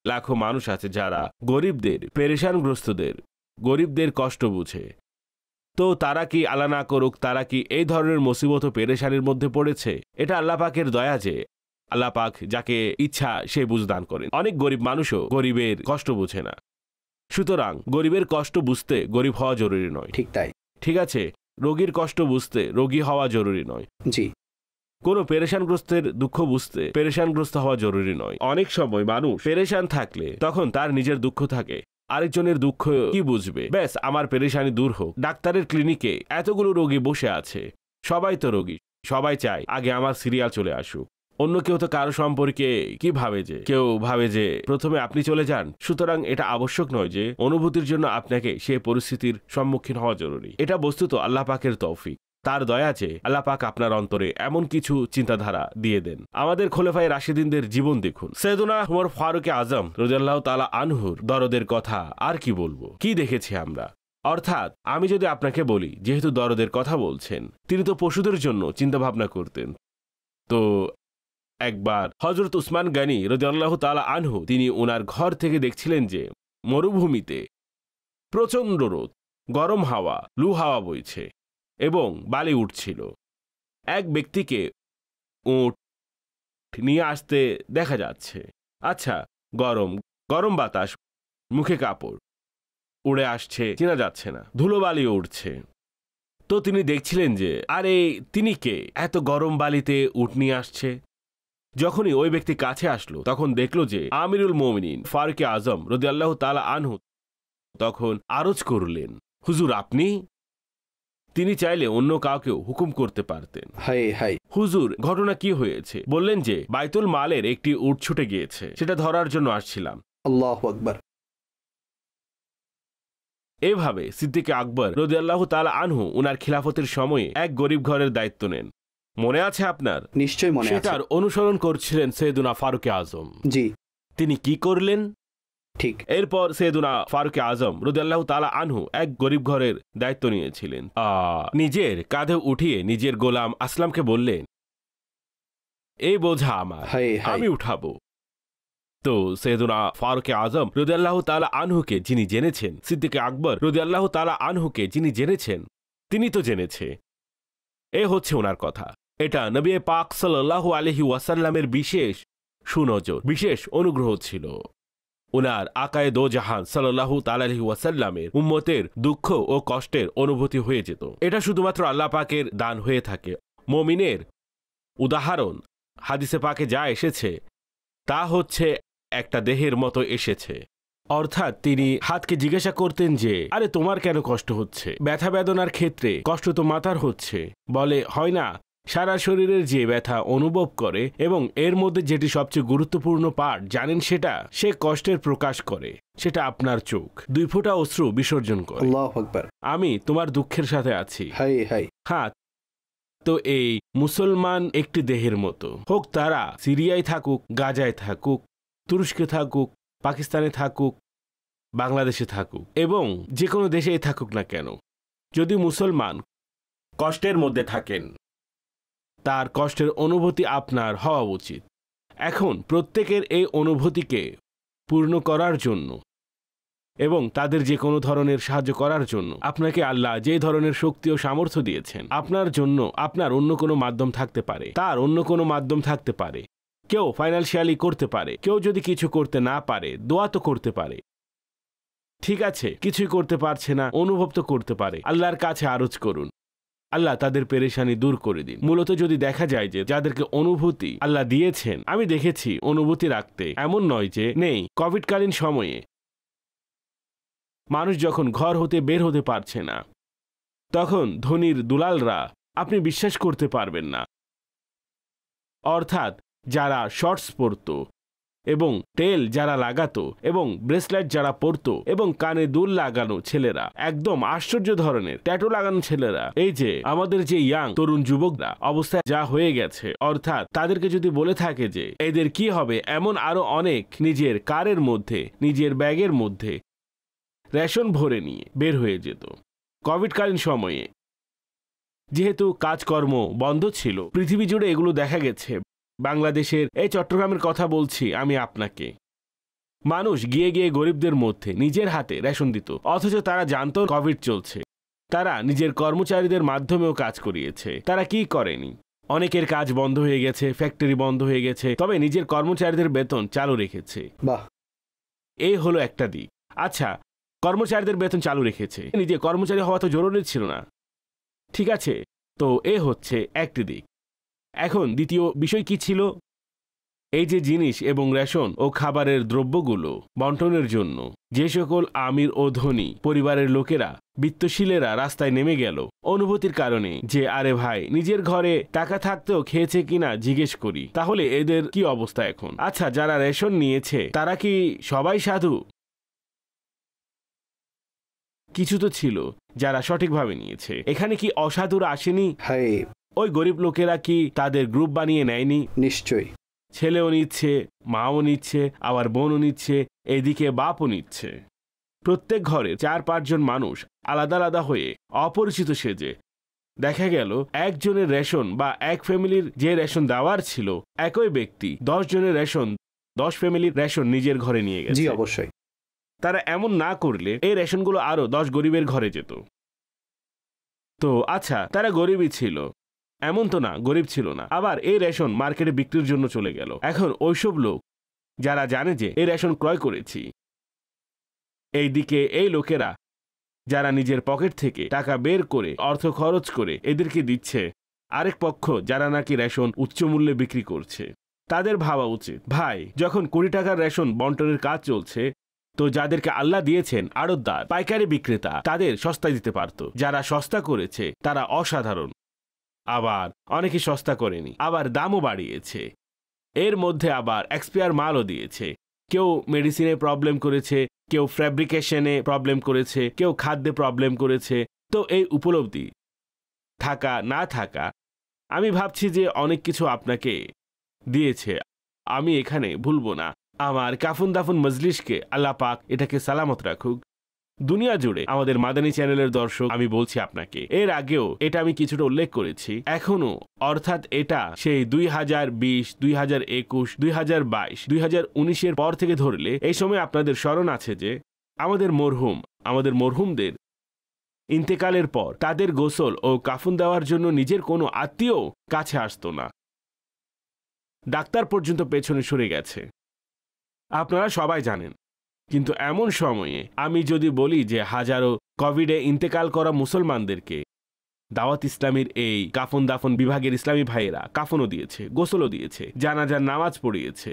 লাখো মানুষ আছে যারা গরিবদের, পেরেশানগ্রস্তদের, গরিবদের কষ্ট বুঝে। তো তারা কি আল্লাহ না করুক, তারা কি এই ধরনের মুসিবত ও পেরেশানির মধ্যে পড়েছে? এটা আল্লাহ পাকের দয়া যে আল্লাহ পাক যাকে ইচ্ছা সে বুঝদান করেন। অনেক গরিব মানুষও গরিবের কষ্ট বুঝে না। সুতরাং গরিবের কষ্ট বুঝতে গরিব হওয়া জরুরি নয়। ঠিক তাই। ঠিক আছে, রোগীর কষ্ট বুঝতে রোগী হওয়া জরুরি নয়। জি। কোনো পেরেশানগ্রস্তের দুঃখ বুঝতে পেরেশানগ্রস্ত হওয়া জরুরি নয়। অনেক সময় মানুষ পেরেশান থাকলে তখন তার নিজের দুঃখ থাকে, আরেকজনের দুঃখ কি বুঝবে? ব্যাস আমার পেরেশানি দূর হোক। ডাক্তারের ক্লিনিকে এতগুলো রোগী বসে আছে, সবাই তো রোগী, সবাই চায় আগে আমার সিরিয়াল চলে আসুক। অন্য কেউ তো কারো সম্পর্কে কি ভাবে, যে কেউ ভাবে যে প্রথমে আপনি চলে যান। সুতরাং এটা আবশ্যক নয় যে অনুভূতির জন্য আপনাকে সেই পরিস্থিতির সম্মুখীন হওয়া জরুরি। এটা বস্তুত আল্লাহ পাকের তৌফিক, তার দয়া যে আল্লাহ পাক আপনার অন্তরে এমন কিছু চিন্তাধারা দিয়ে দেন। আমাদের খোলাফায়ে রাশিদিনদের জীবন দেখুন। সৈয়দনা উমর ফারুক আজম রাদিয়াল্লাহু তাআলা আনহুর দরদের কথা আর কি বলবো, কি দেখেছি আমরা। অর্থাৎ আমি যদি আপনাকে বলি, যেহেতু দরদের কথা বলছেন, তিনি তো পশুদের জন্য চিন্তা ভাবনা করতেন। তো একবার হযরত উসমান গনি রাদিয়াল্লাহু তাআলা আনহু তিনি ওনার ঘর থেকে দেখছিলেন যে মরুভূমিতে প্রচণ্ড রোদ, গরম হাওয়া, লু হাওয়া বইছে এবং বালি উঠছিল। এক ব্যক্তিকে উট নিয়ে আসতে দেখা যাচ্ছে। আচ্ছা, গরম গরম বাতাস, মুখে কাপড়, উড়ে আসছে, চেনা যাচ্ছে না, ধুলোবালিও উঠছে। তো তিনি দেখছিলেন যে আরে তিনি কে, এত গরম বালিতে উট নিয়ে আসছে। যখনই ওই ব্যক্তি কাছে আসলো তখন দেখলো যে আমিরুল মুমিনিন ফারুক আজম রাদিয়াল্লাহু তাআলা আনহু তখন আরজ করলেন, হুজুর আপনি? তিনি চাইলে অন্য কাউকেও হুকুম করতে পারতেন। হাই হাই, হুজুর ঘটনা কি হয়েছে? বললেন যে বাইতুল মালের একটি উট ছুটে গিয়েছে, সেটা ধরার জন্য আসছিলাম। আল্লাহু আকবার। এভাবে সিদ্দিক আকবর রাদিয়াল্লাহু তাআলা আনহু উনার খিলাফতের সময়ে এক গরিব ঘরের দায়িত্ব নেন। মনে আছে আপনার? নিশ্চয়ই মনে আছে। সেটার অনুসরণ করছিলেন সৈয়দনা ফারুক আজম। জি। তিনি কি করলেন? ঠিক। এরপর সৈয়দনা ফারুক আজম রাদিয়াল্লাহু তাআলা আনহু এক গরিব ঘরের দায়িত্ব নিয়েছিলেন। নিজের কাঁধে উঠিয়ে নিজের গোলাম আসলামকে বললেন, এই বোঝা আমার, আমি উঠাবো। তো সৈয়দনা ফারুক আজম রাদিয়াল্লাহু তাআলা আনহুকে যিনি জেনেছেন, সিদ্দিক আকবর রাদিয়াল্লাহু তাআলা আনহুকে যিনি জেনেছেন, তিনি তো জেনেছে। এ হচ্ছে ওনার কথা। এটা নবী পাক সাল্লাল্লাহু আলাইহি ওয়াসাল্লামের বিশেষ সুনজর, বিশেষ অনুগ্রহ ছিল। উনার আকায়ে দো জাহান সাল্লাল্লাহু তাআলা আলাইহি ওয়াসাল্লামের উম্মতের দুঃখ ও কষ্টের অনুভূতি হয়ে যেত। এটা শুধুমাত্র আল্লাহ পাকের দান হয়ে থাকে। মুমিনের উদাহরণ হাদিসে পাকে যা এসেছে তা হচ্ছে একটা দেহের মতো এসেছে। অর্থাৎ তিনি হাতকে জিজ্ঞাসা করতেন যে আরে তোমার কেন কষ্ট হচ্ছে? ব্যথা বেদনার ক্ষেত্রে কষ্ট তো মাথার হচ্ছে। বলে, হয় না, সারা শরীরের যে ব্যথা অনুভব করে এবং এর মধ্যে যেটি সবচেয়ে গুরুত্বপূর্ণ পার্ট জানেন, সেটা সে কষ্টের প্রকাশ করে, সেটা আপনার চোখ। 2 ফোঁটা অশ্রু বিসর্জন করে। আল্লাহু আকবার। আমি তোমার দুঃখের সাথে আছি। High high. হ্যাঁ, তো এই মুসলমান একটি দেহের মতো, হোক তারা সিরিয়ায় থাকুক, গাজায় থাকুক, তুরস্কে থাকুক, পাকিস্তানে থাকুক, বাংলাদেশে থাকুক এবং যে কোনো দেশেই থাকুক না কেন, যদি মুসলমান কষ্টের মধ্যে থাকেন, তার কষ্টের অনুভূতি আপনার হওয়া উচিত। এখন প্রত্যেকের এই অনুভূতিকে পূর্ণ করার জন্য এবং তাদের যে কোনো ধরনের সাহায্য করার জন্য আপনাকে আল্লাহ যে ধরনের শক্তি ও সামর্থ্য দিয়েছেন, আপনার জন্য আপনার অন্য কোনো মাধ্যম থাকতে পারে, তার অন্য কোনো মাধ্যম থাকতে পারে। কেউ ফাইন্যান্সিয়ালি করতে পারে, কেউ যদি কিছু করতে না পারে দোয়া তো করতে পারে। ঠিক আছে, কিছুই করতে পারছে না, অনুভব তো করতে পারে। আল্লাহর কাছে আরজ করুন, আল্লাহ তাদের পেরেশানি দূর করে দিন। মূলত যদি দেখা যায় যে যাদেরকে অনুভূতি আল্লাহ দিয়েছেন, আমি দেখেছি অনুভূতি রাখতে, এমন নয় যে নেই। কোভিডকালীন সময়ে মানুষ যখন ঘর হতে বের হতে পারছে না, তখন ধনীর দুলালরা আপনি বিশ্বাস করতে পারবেন না, অর্থাৎ যারা শর্টস পরতো এবং তেল যারা লাগাতো এবং ব্রেসলেট যারা পরতো এবং কানে দুল লাগানো ছেলেরা, একদম আশ্চর্য ধরনের ট্যাটু লাগানো ছেলেরা, এই যে আমাদের যে ইয়াং তরুণ যুবকরা অবস্থা যা হয়ে গেছে, অর্থাৎ তাদেরকে যদি বলে থাকে যে এদের কি হবে, এমন আরো অনেক নিজের কারের মধ্যে, নিজের ব্যাগের মধ্যে রেশন ভরে নিয়ে বের হয়ে যেত। কোভিডকালীন সময়ে যেহেতু কাজকর্ম বন্ধ ছিল, পৃথিবী জুড়ে এগুলো দেখা গেছে। বাংলাদেশের এই চট্টগ্রামের কথা বলছি আমি আপনাকে। মানুষ গিয়ে গিয়ে গরিবদের মধ্যে নিজের হাতে রেশন দিত, অথচ তারা জানতো কোভিড চলছে। তারা নিজের কর্মচারীদের মাধ্যমেও কাজ করিয়েছে। তারা কি করেনি? অনেকের কাজ বন্ধ হয়ে গেছে, ফ্যাক্টরি বন্ধ হয়ে গেছে, তবে নিজের কর্মচারীদের বেতন চালু রেখেছে। বাহ, এই হলো একটা দিক। আচ্ছা, কর্মচারীদের বেতন চালু রেখেছে, নিজে কর্মচারী হওয়া তো জরুরি ছিল না, ঠিক আছে? তো এ হচ্ছে একটি দিক। এখন দ্বিতীয় বিষয় কি ছিল? এই যে জিনিস এবং রেশন ও খাবারের দ্রব্যগুলো বন্টনের জন্য যে সকল আমির ও ধনী পরিবারের লোকেরা, বিত্তশীলেরা রাস্তায় নেমে গেল অনুভূতির কারণে যে আরে ভাই, নিজের ঘরে টাকা থাকতেও খেয়েছে কিনা জিজ্ঞেস করি, তাহলে এদের কি অবস্থা এখন? আচ্ছা, যারা রেশন নিয়েছে তারা কি সবাই সাধু? কিছু তো ছিল যারা সঠিকভাবে নিয়েছে। এখানে কি অসাধুরা আসেনি? হাই, ওই গরিব লোকেরা কি তাদের গ্রুপ বানিয়ে নেয়নি? নিশ্চয়ই। ছেলেও নিচ্ছে, মাও নিচ্ছে, আবার বোনও নিচ্ছে, এদিকে বাপও নিচ্ছে। প্রত্যেক ঘরে 4-5 জন মানুষ আলাদা আলাদা হয়ে অপরিচিত সেজে, দেখা গেল একজনের রেশন বা এক ফ্যামিলির যে রেশন দেওয়ার ছিল, একই ব্যক্তি 10 জনের রেশন, 10 ফ্যামিলির রেশন নিজের ঘরে নিয়ে গেছে। জি, অবশ্যই। তারা এমন না করলে এই রেশনগুলো আরো 10 গরিবের ঘরে যেত। তো আচ্ছা, তারা গরিবই ছিল, এমন তো না গরিব ছিল না। আবার এই রেশন মার্কেটে বিক্রির জন্য চলে গেল। এখন ওইসব লোক যারা জানে যে এই রেশন ক্রয় করেছি, এই দিকে এই লোকেরা যারা নিজের পকেট থেকে টাকা বের করে অর্থ খরচ করে এদেরকে দিচ্ছে, আরেক পক্ষ যারা নাকি রেশন উচ্চ মূল্যে বিক্রি করছে, তাদের ভাবা উচিত, ভাই, যখন 20 টাকার রেশন বন্টনের কাজ চলছে, তো যাদেরকে আল্লাহ দিয়েছেন আড়তদার, পাইকারি বিক্রেতা, তাদের সস্তায় দিতে পারত। যারা সস্তা করেছে তারা অসাধারণ। আবার অনেকে সস্তা করেনি, আবার দামও বাড়িয়েছে। এর মধ্যে আবার এক্সপায়ার মালও দিয়েছে। কেউ মেডিসিনে প্রবলেম করেছে, কেউ ফ্যাব্রিকেশনে প্রবলেম করেছে, কেউ খাদ্যে প্রবলেম করেছে। তো এই উপলব্ধি থাকা না থাকা, আমি ভাবছি যে অনেক কিছু আপনাকে দিয়েছে। আমি এখানে ভুলবো না আমার কাফন দাফন মজলিসকে, আল্লাহ পাক এটাকে সালামত রাখুক। দুনিয়া জুড়ে আমাদের মাদানী চ্যানেলের দর্শক, আমি বলছি আপনাকে, এর আগেও এটা আমি কিছুটা উল্লেখ করেছি, এখনো, অর্থাৎ এটা সেই 2020, 2021, 2022, 2019-এর পর থেকে ধরলে এই সময় আপনাদের স্মরণ আছে যে আমাদের মরহুমদের ইন্তেকালের পর তাদের গোসল ও কাফন দেওয়ার জন্য নিজের কোনো আত্মীয় কাছে আসতো না। ডাক্তার পর্যন্ত পেছনে সরে গেছে, আপনারা সবাই জানেন। কিন্তু এমন সময়ে আমি যদি বলি যে হাজারো কোভিডে ইন্তেকাল করা মুসলমানদেরকে দাওয়াত ইসলামীর এই কাফন দাফন বিভাগের ইসলামী ভাইয়েরা কাফনও দিয়েছে, গোসলও দিয়েছে, জানাজার নামাজ পড়িয়েছে,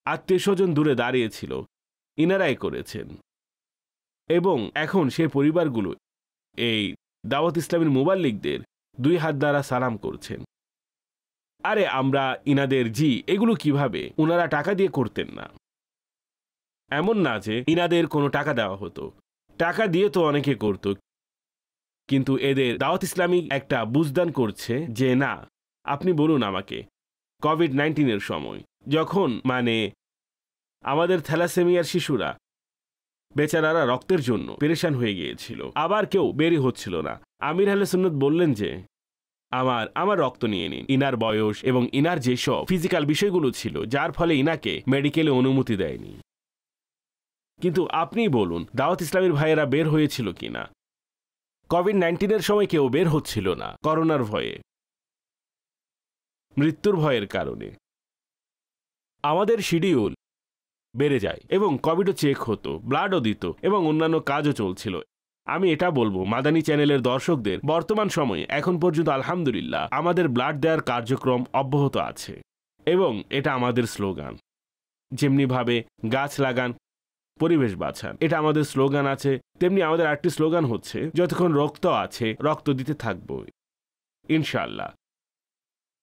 আত্মীয় স্বজন দূরে দাঁড়িয়েছিল, ইনারাই করেছেন। এবং এখন সেই পরিবারগুলো এই দাওয়াত ইসলামীর মুবাল্লিগদের 2 হাত দ্বারা সালাম করছেন। আরে আমরা ইনাদের জি, এগুলো কিভাবে? ওনারা টাকা দিয়ে করতেন না, এমন না যে ইনাদের কোনো টাকা দেওয়া হতো, টাকা দিয়ে তো অনেকে করত, কিন্তু এদের দাওয়াত ইসলামী একটা বুঝদান করছে যে না, আপনি বলুন আমাকে, কোভিড-19-এর সময় যখন আমাদের থ্যালাসেমিয়ার শিশুরা বেচারারা রক্তের জন্য পেরেশান হয়ে গিয়েছিল, আবার কেউ বেরই হচ্ছিল না, আমির আহলে সুন্নাত বললেন যে আমার রক্ত নিয়ে নিন। ইনার বয়স এবং ইনার যেসব ফিজিক্যাল বিষয়গুলো ছিল, যার ফলে ইনাকে মেডিকেলে অনুমতি দেয়নি। কিন্তু আপনি বলুন, দাওয়াত ইসলামীর ভাইয়েরা বের হয়েছিল কিনা? কোভিড-19-এর সময় কেউ বের হচ্ছিল না, করোনার ভয়ে, মৃত্যুর ভয়ের কারণে। আমাদের শিডিউল বেড়ে যায় এবং কোভিডও চেক হতো, ব্লাডও দিত এবং অন্যান্য কাজও চলছিল। আমি এটা বলবো মাদানী চ্যানেলের দর্শকদের, বর্তমান সময়ে এখন পর্যন্ত আলহামদুলিল্লাহ আমাদের ব্লাড দেওয়ার কার্যক্রম অব্যাহত আছে এবং এটা আমাদের স্লোগান। যেমনিভাবে গাছ লাগান, পরিবেশ বাঁচান, এটা আমাদের স্লোগান আছে, তেমনি আমাদের আরেকটি স্লোগান হচ্ছে যতক্ষণ রক্ত আছে রক্ত দিতে থাকবো, ইনশাআল্লাহ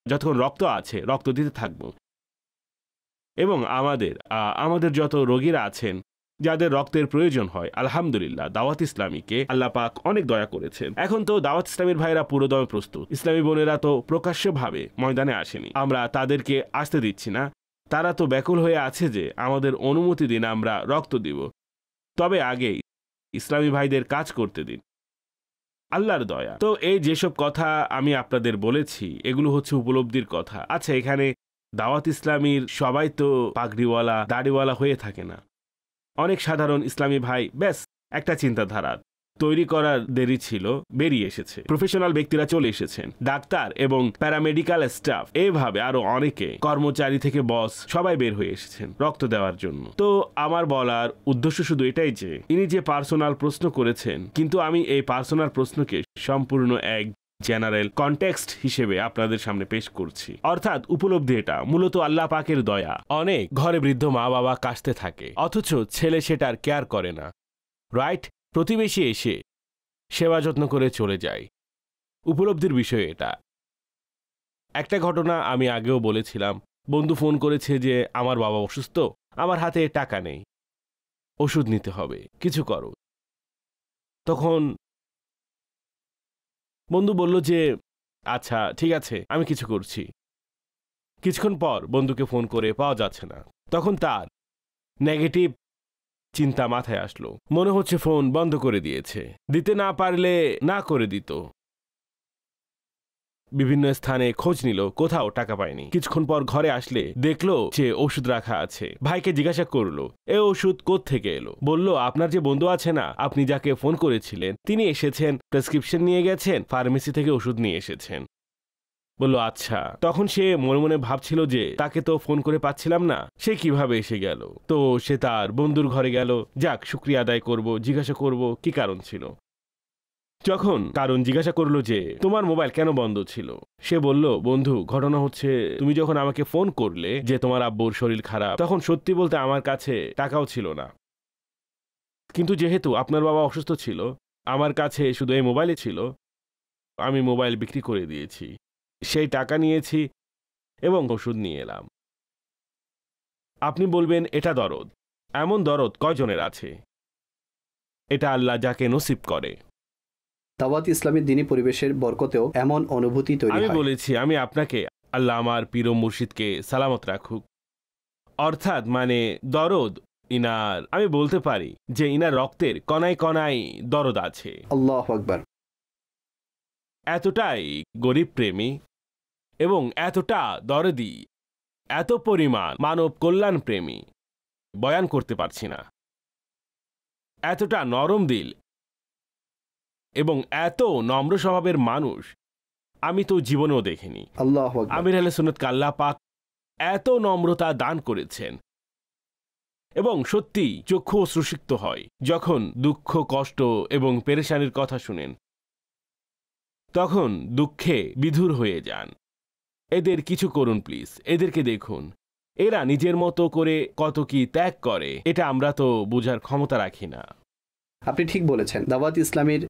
যতক্ষণ রক্ত আছে রক্ত দিতে থাকবো। এবং আমাদের যত রোগীরা আছেন, যাদের রক্তের প্রয়োজন হয়, আলহামদুলিল্লাহ দাওয়াত ইসলামীকে আল্লাহ পাক অনেক দয়া করেছেন। এখন তো দাওয়াত ইসলামীর ভাইরা পুরোদমে প্রস্তুত। ইসলামী বোনেরা তো প্রকাশ্যভাবে ময়দানে আসেনি, আমরা তাদেরকে আসতে দিচ্ছি না। তারা তো ব্যাকুল হয়ে আছে যে আমাদের অনুমতি দিন, আমরা রক্ত দিব। তবে আগে ইসলামী ভাইদের কাজ করতে দিন। আল্লাহর দয়া। তো এই যেসব কথা আমি আপনাদের বলেছি এগুলো হচ্ছে উপলব্ধির কথা। আচ্ছা, এখানে দাওয়াত ইসলামীর সবাই তো পাগড়িওয়ালা দাড়িওয়ালা হয়ে থাকে না। অনেক সাধারণ ইসলামী ভাই ব্যাস একটা চিন্তাধারা তৈরি করার দেরি ছিল, বেরিয়ে এসেছে। প্রফেশনাল ব্যক্তিরা চলে এসেছেন, ডাক্তার এবং প্যারামেডিক্যাল স্টাফ, এভাবে আরো অনেকে, কর্মচারী থেকে বস সবাই বের হয়ে এসেছেন রক্ত দেওয়ার জন্য। তো আমার বলার উদ্দেশ্য শুধু এটাই যে ইনি যে পার্সোনাল প্রশ্ন করেছেন, কিন্তু আমি এই পার্সোনাল প্রশ্নকে সম্পূর্ণ এক জেনারেল কনটেক্সট হিসেবে আপনাদের সামনে পেশ করছি। অর্থাৎ উপলব্ধি এটা মূলত আল্লাহ পাকের দয়া। অনেক ঘরে বৃদ্ধ মা বাবা কাশতে থাকে, অথচ ছেলে সেটার কেয়ার করে না, রাইট? প্রতিবেশী এসে সেবা যত্ন করে চলে যায়। উপলব্ধির বিষয় এটা। একটা ঘটনা আমি আগেও বলেছিলাম, বন্ধু ফোন করেছে যে আমার বাবা অসুস্থ, আমার হাতে টাকা নেই, ওষুধ নিতে হবে, কিছু করো। তখন বন্ধু বলল যে আচ্ছা ঠিক আছে, আমি কিছু করছি। কিছুক্ষণ পর বন্ধুকে ফোন করে পাওয়া যাচ্ছে না। তখন তার নেগেটিভ চিন্তা মাথায় আসলো, মনে হচ্ছে ফোন বন্ধ করে দিয়েছে, দিতে না পারলে না করে দিত। বিভিন্ন স্থানে খোঁজ নিল, কোথাও টাকা পায়নি। কিছুক্ষণ পর ঘরে আসলে দেখলো যে ওষুধ রাখা আছে। ভাইকে জিজ্ঞাসা করলো এ ওষুধ কোত্থেকে এলো। বলল আপনার যে বন্ধু আছে না, আপনি যাকে ফোন করেছিলেন, তিনি এসেছেন, প্রেসক্রিপশন নিয়ে গেছেন, ফার্মেসি থেকে ওষুধ নিয়ে এসেছেন। বলল আচ্ছা। তখন সে মনে মনে ভাবছিল যে তাকে তো ফোন করে পাচ্ছিলাম না, সে কিভাবে এসে গেল। তো সে তার বন্ধুর ঘরে গেল, যাক শুকরিয়া আদায় করব, জিজ্ঞাসা করব কি কারণ ছিল। যখন কারণ জিজ্ঞাসা করলো যে তোমার মোবাইল কেন বন্ধ ছিল, সে বলল বন্ধু ঘটনা হচ্ছে তুমি যখন আমাকে ফোন করলে যে তোমার আব্বুর শরীর খারাপ, তখন সত্যি বলতে আমার কাছে টাকাও ছিল না। কিন্তু যেহেতু আপনার বাবা অসুস্থ ছিল, আমার কাছে শুধু এই মোবাইলে ছিল, আমি মোবাইল বিক্রি করে দিয়েছি, সেই টাকা নিয়েছি এবং ওষুধ নিয়ে এলাম। আপনি বলবেন এটা দরদ। এমন দরদ কয়জনের আছে? এটা আল্লাহ যাকে নসিব করে। দাওয়াত ইসলামের দ্বীনি পরিবেশের বরকতেও এমন অনুভূতি তৈরি হয়। আমি বলেছি আমি আপনাকে, আল্লাহ আমার পীর মুর্শিদকে সালামত রাখুক, অর্থাৎ মানে দরদ ইনার, আমি বলতে পারি যে ইনার রক্তের কণায় কণায় দরদ আছে। আল্লাহু আকবার। এতটাই গরিব প্রেমী এবং এতটা দরদি, এত পরিমাণ মানব কল্যাণ প্রেমী, বয়ান করতে পারছি না। এতটা নরম দিল এবং এত নম্র স্বভাবের মানুষ আমি তো জীবনেও দেখিনি। আল্লাহু আকবার। আমির আহলে সুন্নাত আল্লাহ পাক এত নম্রতা দান করেছেন এবং সত্যি চক্ষু অশ্রুসিক্ত হয় যখন দুঃখ কষ্ট এবং পেরেশানির কথা শুনেন, তখন দুঃখে বিধুর হয়ে যান। এদের কিছু করুন প্লিজ, এদেরকে দেখুন, এরা নিজের মতো করে কত কি ত্যাগ করে, এটা আমরা তো বোঝার ক্ষমতা রাখি না। আপনি ঠিক বলেছেন। দাওয়াত ইসলামের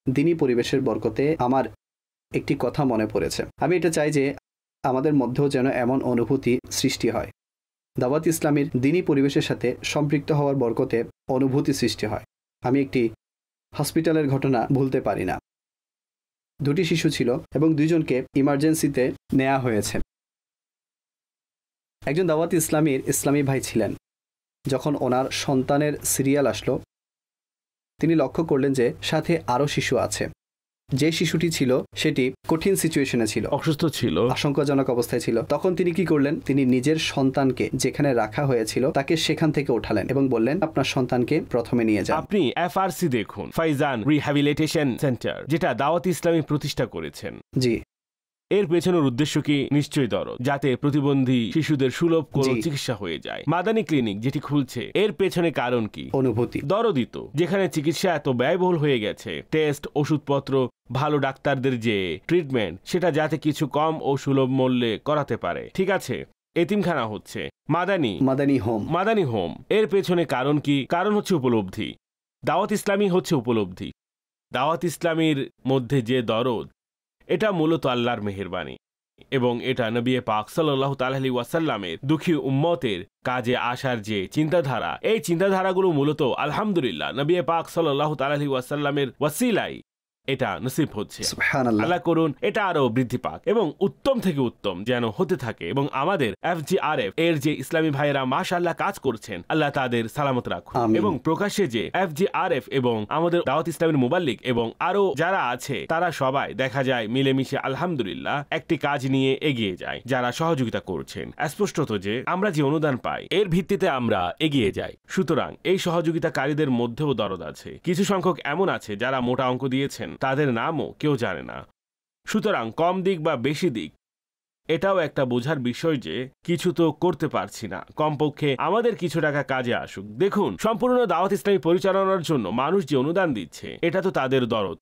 দ্বীনি পরিবেশের বরকতে আমার একটি কথা মনে পড়েছে। আমি এটা চাই যে আমাদের মধ্যেও যেন এমন অনুভূতি সৃষ্টি হয়। দাওয়াত ইসলামের দ্বীনি পরিবেশের সাথে সম্পৃক্ত হওয়ার বরকতে অনুভূতি সৃষ্টি হয়। আমি একটি হসপিটালের ঘটনা ভুলতে পারি না। দুটি শিশু ছিল এবং দুইজনকে ইমার্জেন্সিতে নেওয়া হয়েছে। একজন দাওয়াত ইসলামী ভাই ছিলেন। যখন ওনার সন্তানের সিরিয়াল আসলো, তিনি লক্ষ্য করলেন যে সাথে আরও শিশু আছে। যে শিশুটি ছিল সেটি কঠিন সিচুয়েশনে ছিল, অসুস্থ ছিল, আশঙ্কাজনক অবস্থায় ছিল। তখন তিনি কি করলেন, তিনি নিজের সন্তানকে যেখানে রাখা হয়েছিল তাকে সেখান থেকে উঠালেন এবং বললেন আপনার সন্তানকে প্রথমে নিয়ে যান। আপনি এফআরসি দেখুন, ফাইজান রিহ্যাবিলিটেশন সেন্টার, যেটা দাওয়াত ইসলামী প্রতিষ্ঠা করেছেন। জি, এর পেছনের উদ্দেশ্য কি? নিশ্চয়ই দরদ, যাতে প্রতিবন্ধী শিশুদের সুলভ কোনো চিকিৎসা হয়ে যায়। মাদানী ক্লিনিক যেটি খুলছে, এর পেছনে কারণ কি? অনুভূতি। দরদিত, যেখানে চিকিৎসা এত ব্যয়বহুল হয়ে গেছে, টেস্ট, ওষুধপত্র, ভালো ডাক্তারদের যে ট্রিটমেন্ট, সেটা যাতে কিছু কম ও সুলভ মূল্যে করাতে পারে। ঠিক আছে, এতিমখানা হচ্ছে মাদানী হোম। এর পেছনে কারণ কি? কারণ হচ্ছে উপলব্ধি। দাওয়াত ইসলামী হচ্ছে উপলব্ধি। দাওয়াত ইসলামীর মধ্যে যে দরদ, এটা মূলত আল্লাহর মেহেরবানি এবং এটা নবী পাক সাল্লাল্লাহু তাআলা আলাইহি ওয়াসাল্লামের দুঃখী উম্মতের কাজে আসার যে চিন্তাধারা, এই চিন্তাধারাগুলো মূলত আলহামদুলিল্লাহ নবী পাক সাল্লাল্লাহু তাআলা আলাইহি ওয়াসাল্লামের ওয়াসিলাই এটা নসিব হচ্ছে। সুবহানাল্লাহ। আল্লাহ করুন এটা আরো বৃদ্ধি পাক এবং উত্তম থেকে উত্তম যেন হতে থাকে, এবং আমাদের FGRF এর যে ইসলামী ভাইয়েরা মাশাআল্লাহ কাজ করছেন, আল্লাহ তাদের সালামত রাখুন। আমিন। এবং প্রকাশ্যে যে FGRF এবং আমাদের দাওয়াত ইসলামের মুবাল্লিগ এবং আরো যারা আছে তারা সবাই দেখা যায় মিলেমিশে আলহামদুলিল্লাহ একটি কাজ নিয়ে এগিয়ে যায়। যারা সহযোগিতা করছেন, স্পষ্টত যে আমরা যে অনুদান পাই এর ভিত্তিতে আমরা এগিয়ে যাই। সুতরাং এই সহযোগিতাকারীদের মধ্যেও দরদ আছে। কিছু সংখ্যক এমন আছে যারা মোটা অঙ্ক দিয়েছেন, তাদের নামও কেউ জানে না। সুতরাং কম দিক বা বেশি দিক এটাও একটা বোঝার বিষয় যে কিছু তো করতে পারছি না, কমপক্ষে আমাদের কিছু টাকা কাজে আসুক। দেখুন, সম্পূর্ণ দাওয়াত ইসলামী পরিচালনার জন্য মানুষ যে অনুদান দিচ্ছে এটা তো তাদের দরদ।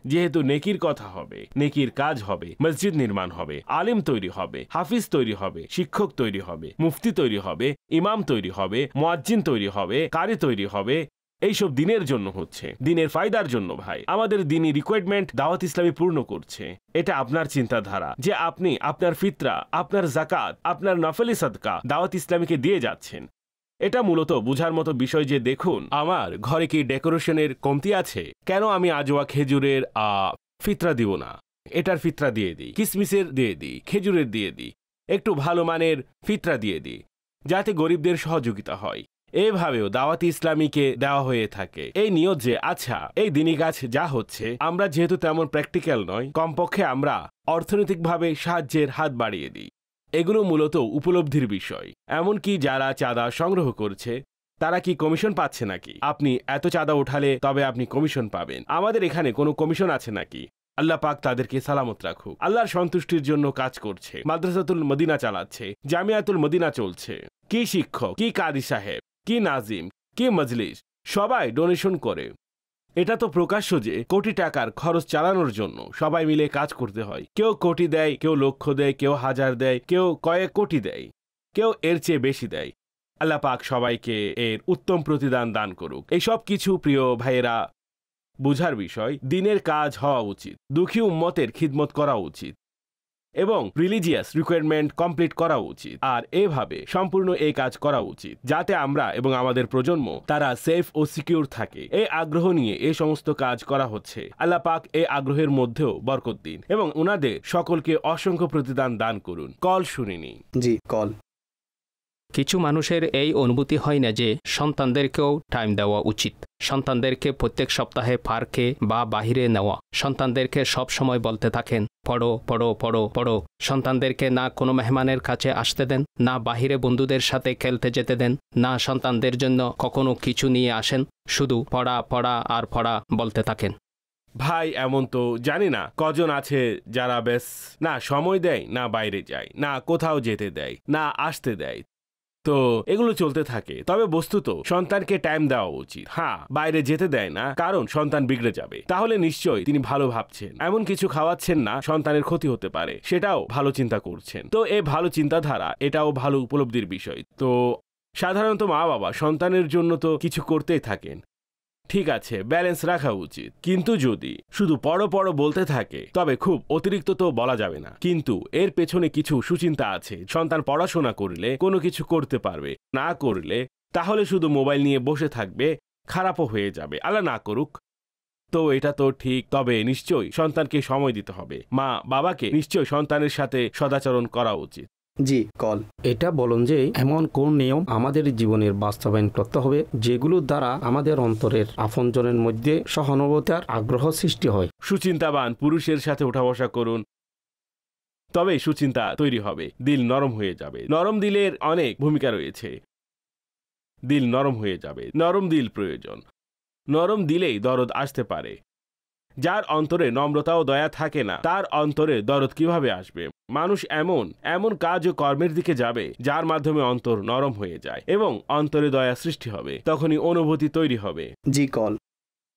যেহেতু নেকির কথা হবে, নেকির কাজ হবে, মসজিদ নির্মাণ হবে, আলিম তৈরি হবে, হাফিজ তৈরি হবে, শিক্ষক তৈরি হবে, মুফতি তৈরি হবে, ইমাম তৈরি হবে, মুয়াজ্জিন তৈরি হবে, কারি তৈরি হবে, এইসব দিনের জন্য হচ্ছে, দিনের ফায়দার জন্য। ভাই, আমাদের দিনই রিকোয়ারমেন্ট দাওয়াত ইসলামী পূর্ণ করছে। এটা আপনার চিন্তাধারা যে আপনি আপনার ফিতরা, আপনার জাকাত, আপনার নফলি সাদকা দাওয়াত ইসলামীকে দিয়ে যাচ্ছেন। এটা মূলত বুঝার মতো বিষয় যে দেখুন, আমার ঘরে কি ডেকোরেশনের কমতি আছে? কেন আমি আজওয়া খেজুরের ফিতরা দিব না? এটার ফিতরা দিয়ে দিই, কিসমিসের দিয়ে দিই, খেজুরের দিয়ে দিই, একটু ভালো মানের ফিতরা দিয়ে দিই, যাতে গরিবদের সহযোগিতা হয়। এভাবেও দাওয়াতি ইসলামীকে দেওয়া হয়ে থাকে এই নিয়ত যে আচ্ছা, এই দিনী কাজ যা হচ্ছে, আমরা যেহেতু তেমন প্র্যাকটিক্যাল নয়, কমপক্ষে আমরা অর্থনৈতিকভাবে সাহায্যের হাত বাড়িয়ে দিই। এগুলো মূলত উপলব্ধির বিষয়। এমনকি যারা চাঁদা সংগ্রহ করছে তারা কি কমিশন পাচ্ছে নাকি? আপনি এত চাঁদা উঠালে তবে আপনি কমিশন পাবেন। আমাদের এখানে কোনো কমিশন আছে নাকি? আল্লাহ পাক তাদেরকে সালামত রাখুক। আল্লাহর সন্তুষ্টির জন্য কাজ করছে, মাদ্রাসাতুল মদিনা চালাচ্ছে, জামিয়াতুল মদিনা চলছে। কি শিক্ষক, কি কারি সাহেব, কি নাজিম, কি মজলিস, সবাই ডোনেশন করে। এটা তো প্রকাশ্য যে কোটি টাকার খরচ চালানোর জন্য সবাই মিলে কাজ করতে হয়। কেউ কোটি দেয়, কেউ লক্ষ দেয়, কেউ হাজার দেয়, কেউ কয়েক কোটি দেয়, কেউ এর চেয়ে বেশি দেয়। আল্লাহ পাক সবাইকে এর উত্তম প্রতিদান দান করুক। এই সব কিছু প্রিয় ভাইয়েরা বুঝার বিষয়। দিনের কাজ হওয়া উচিত, দুঃখী উম্মতের খিদমত করা উচিত এবং রিলিজিয়াস রিকোয়ারমেন্ট কমপ্লিট করা উচিত। আর এভাবে সম্পূর্ণ এই কাজ করা উচিত যাতে আমরা এবং আমাদের প্রজন্ম তারা সেফ ও সিকিউর থাকে। এই আগ্রহ নিয়ে এই সমস্ত কাজ করা হচ্ছে। আল্লাহ পাক এই আগ্রহের মধ্যেও বরকত দিন এবং ওনাদের সকলকে অসংখ্য প্রতিদান দান করুন। কল শুনিনি। জি, কল। কিছু মানুষের এই অনুভূতি হয় না যে সন্তানদেরকেও টাইম দেওয়া উচিত। সন্তানদেরকে প্রত্যেক সপ্তাহে পার্কে বা বাহিরে নেওয়া, সন্তানদেরকে সব সময় বলতে থাকেন পড়ো পড়ো পড়ো পড়ো। সন্তানদেরকে না কোনো মেহমানের কাছে আসতে দেন, না বাহিরে বন্ধুদের সাথে খেলতে যেতে দেন, না সন্তানদের জন্য কখনো কিছু নিয়ে আসেন, শুধু পড়া পড়া আর পড়া বলতে থাকেন। ভাই, এমন তো জানি না কজন আছে যারা বেশ না সময় দেয়, না বাইরে যায়, না কোথাও যেতে দেয়, না আসতে দেয়। তো এগুলো চলতে থাকে। তবে বস্তুত সন্তানকে টাইম দেওয়া উচিত। হ্যাঁ, বাইরে যেতে দেয় না কারণ সন্তান বিগড়ে যাবে, তাহলে নিশ্চয়ই তিনি ভালো ভাবছেন। এমন কিছু খাওয়াচ্ছেন না সন্তানের ক্ষতি হতে পারে, সেটাও ভালো চিন্তা করছেন। তো এই ভালো চিন্তাধারা, এটাও ভালো উপলব্ধির বিষয়। তো সাধারণত মা বাবা সন্তানের জন্য তো কিছু করতেই থাকেন, ঠিক আছে, ব্যালেন্স রাখা উচিত। কিন্তু যদি শুধু পড়ো পড়ো বলতে থাকে তবে খুব অতিরিক্ত তো বলা যাবে না। কিন্তু এর পেছনে কিছু সুচিন্তা আছে। সন্তান পড়াশোনা করলে কোনো কিছু করতে পারবে, না করলে তাহলে শুধু মোবাইল নিয়ে বসে থাকবে, খারাপও হয়ে যাবে, আল্লাহ না করুক। তো এটা তো ঠিক, তবে নিশ্চয়ই সন্তানকে সময় দিতে হবে। মা বাবাকে নিশ্চয়ই সন্তানের সাথে সদাচরণ করা উচিত। জি, কল। এটা বলুন যে এমন কোন নিয়ম আমাদের জীবনের বাস্তবায়ন করতে হবে যেগুলোর দ্বারা আমাদের অন্তরের আপনজনের মধ্যে সহানুভূতির আগ্রহ সৃষ্টি হয়। সুচিন্তাবান পুরুষের সাথে উঠা বসা করুন, তবে সুচিন্তা তৈরি হবে, দিল নরম হয়ে যাবে। নরম দিলের অনেক ভূমিকা রয়েছে। দিল নরম হয়ে যাবে, নরম দিল প্রয়োজন। নরম দিলেই দরদ আসতে পারে। যার অন্তরে নম্রতা ও দয়া থাকে না, তার অন্তরে দরদ কিভাবে আসবে? মানুষ এমন কাজ ও কর্মের দিকে যাবে যার মাধ্যমে অন্তর নরম হয়ে যায় এবং অন্তরে দয়া সৃষ্টি হবে, তখনই অনুভূতি তৈরি হবে। জি, কল।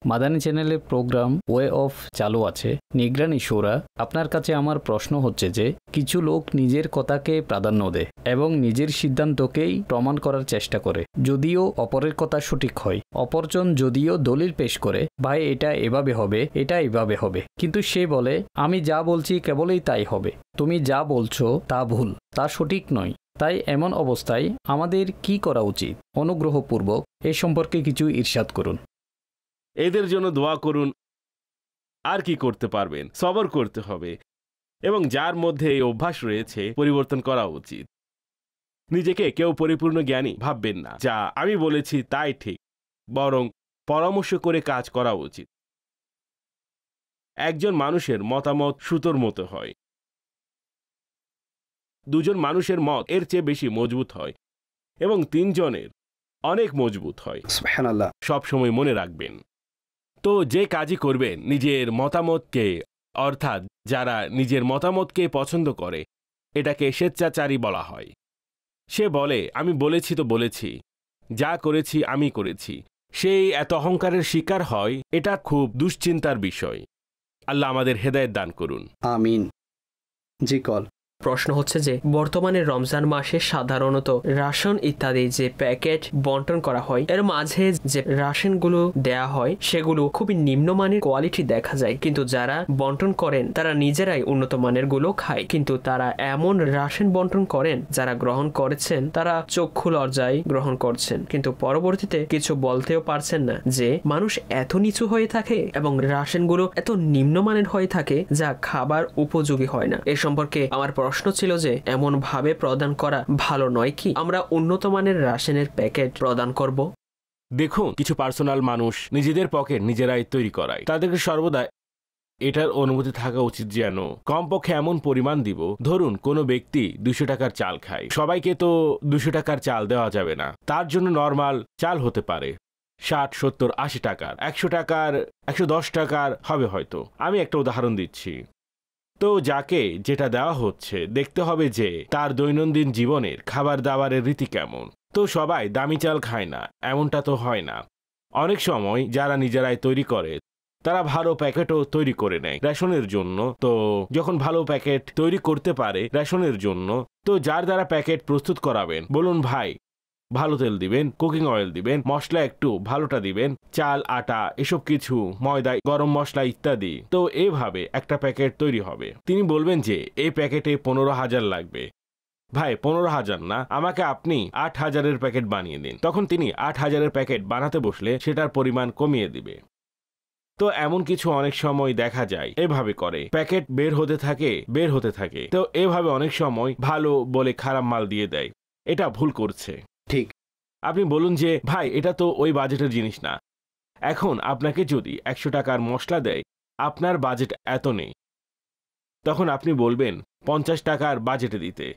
মাদানী চ্যানেলের প্রোগ্রাম ওয়ে অফ চালু আছে, নিগরানি শুরা। আপনার কাছে আমার প্রশ্ন হচ্ছে যে কিছু লোক নিজের কথাকে প্রাধান্য দেয় এবং নিজের সিদ্ধান্তকেই প্রমাণ করার চেষ্টা করে, যদিও অপরের কথা সঠিক হয়। অপরজন যদিও দলিল পেশ করে, ভাই এটা এভাবে হবে, এটা এভাবে হবে, কিন্তু সে বলে আমি যা বলছি কেবলই তাই হবে, তুমি যা বলছো তা ভুল, তা সঠিক নয়। তাই এমন অবস্থায় আমাদের কি করা উচিত? অনুগ্রহপূর্বক এ সম্পর্কে কিছু ইরশাদ করুন। এদের জন্য দোয়া করুন, আর কি করতে পারবেন? সবর করতে হবে। এবং যার মধ্যে এই অভ্যাস রয়েছে পরিবর্তন করা উচিত। নিজেকে কেউ পরিপূর্ণ জ্ঞানী ভাববেন না, যা আমি বলেছি তাই ঠিক, বরং পরামর্শ করে কাজ করা উচিত। একজন মানুষের মতামত সুতোর মতো হয়, দুজন মানুষের মত এর চেয়ে বেশি মজবুত হয়, এবং তিনজনের অনেক মজবুত হয়। সুবহানাল্লাহ। সব সময় মনে রাখবেন। তো যে কাজই করবেন নিজের মতামতকে, অর্থাৎ যারা নিজের মতামতকে পছন্দ করে, এটাকে স্বেচ্ছাচারী বলা হয়। সে বলে আমি বলেছি তো বলেছি, যা করেছি আমি করেছি। সেই এত অহংকারের শিকার হয়, এটা খুব দুশ্চিন্তার বিষয়। আল্লাহ আমাদের হেদায়েত দান করুন। আমিন। জি কল। প্রশ্ন হচ্ছে যে বর্তমানে রমজান মাসে সাধারণত রাশন ইত্যাদি যে প্যাকেট বন্টন করা হয়, এর মাঝে যে রাশনগুলো দেয়া হয় সেগুলো খুবই নিম্নমানের কোয়ালিটি দেখা যায়, কিন্তু যারা বন্টন করেন তারা নিজেরাই উন্নত মানের গুলো খায়। কিন্তু তারা এমন রাশন বন্টন করেন, যারা গ্রহণ করেছেন তারা চক্ষু লজ্জায় গ্রহণ করছেন, কিন্তু পরবর্তীতে কিছু বলতেও পারছেন না যে মানুষ এত নিচু হয়ে থাকে এবং রাশনগুলো এত নিম্নমানের হয়ে থাকে যা খাবার উপযোগী হয় না। এ সম্পর্কে আমার প্রশ্ন ছিল যে এমন ভাবে প্রদান করা ভালো নয় কি? আমরা উন্নত মানের রাশনের প্যাকেট প্রদান করব? দেখুন, কিছু পার্সোনাল মানুষ নিজেদের পকেট নিজেরাই তৈরি করায়। তাদেরকে সর্বদা এটার অনুমতি থাকা উচিত যেন কমপক্ষে এমন পরিমাণ দিব। ধরুন কোনো ব্যক্তি 200 টাকার চাল খায়, সবাইকে তো 200 টাকার চাল দেওয়া যাবে না। তার জন্য নর্মাল চাল হতে পারে 60, 70, 80 টাকার, 100 টাকার, 110 টাকার হবে হয়তো। আমি একটা উদাহরণ দিচ্ছি। তো যাকে যেটা দেওয়া হচ্ছে দেখতে হবে যে তার দৈনন্দিন জীবনের খাবার দাবারের রীতি কেমন। তো সবাই দামি চাল খায় না, এমনটা তো হয় না। অনেক সময় যারা নিজেরাই তৈরি করে তারা ভালো প্যাকেটও তৈরি করে নেয় রেশনের জন্য। তো যখন ভালো প্যাকেট তৈরি করতে পারে রেশনের জন্য, তো যার দ্বারা প্যাকেট প্রস্তুত করাবেন বলুন ভাই ভালো তেল দিবেন, কুকিং অয়েল দিবেন, মশলা একটু ভালোটা দিবেন, চাল, আটা, এসব কিছু, ময়দা, গরম মশলা ইত্যাদি। তো এইভাবে একটা প্যাকেট তৈরি হবে। তিনি বলবেন যে এই প্যাকেটে 15,000 লাগবে। ভাই 15,000 না, আমাকে আপনি 8,000-এর প্যাকেট বানিয়ে দিন। তখন তিনি 8,000-এর প্যাকেট বানাতে বসলে সেটার পরিমাণ কমিয়ে দিবে। তো এমন কিছু অনেক সময় দেখা যায় এভাবে করে, প্যাকেট বের হতে থাকে। তো এভাবে অনেক সময় ভালো বলে খারাপ মাল দিয়ে দেয়। এটা ভুল করছে। ঠিক। আপনি বলুন যে ভাই এটা তো ওই বাজেটের জিনিস না। এখন আপনাকে যদি 100 টাকার মশলা দেয়, আপনার বাজেট এত নেই, তখন আপনি বলবেন 50 টাকার বাজেটে দিতে।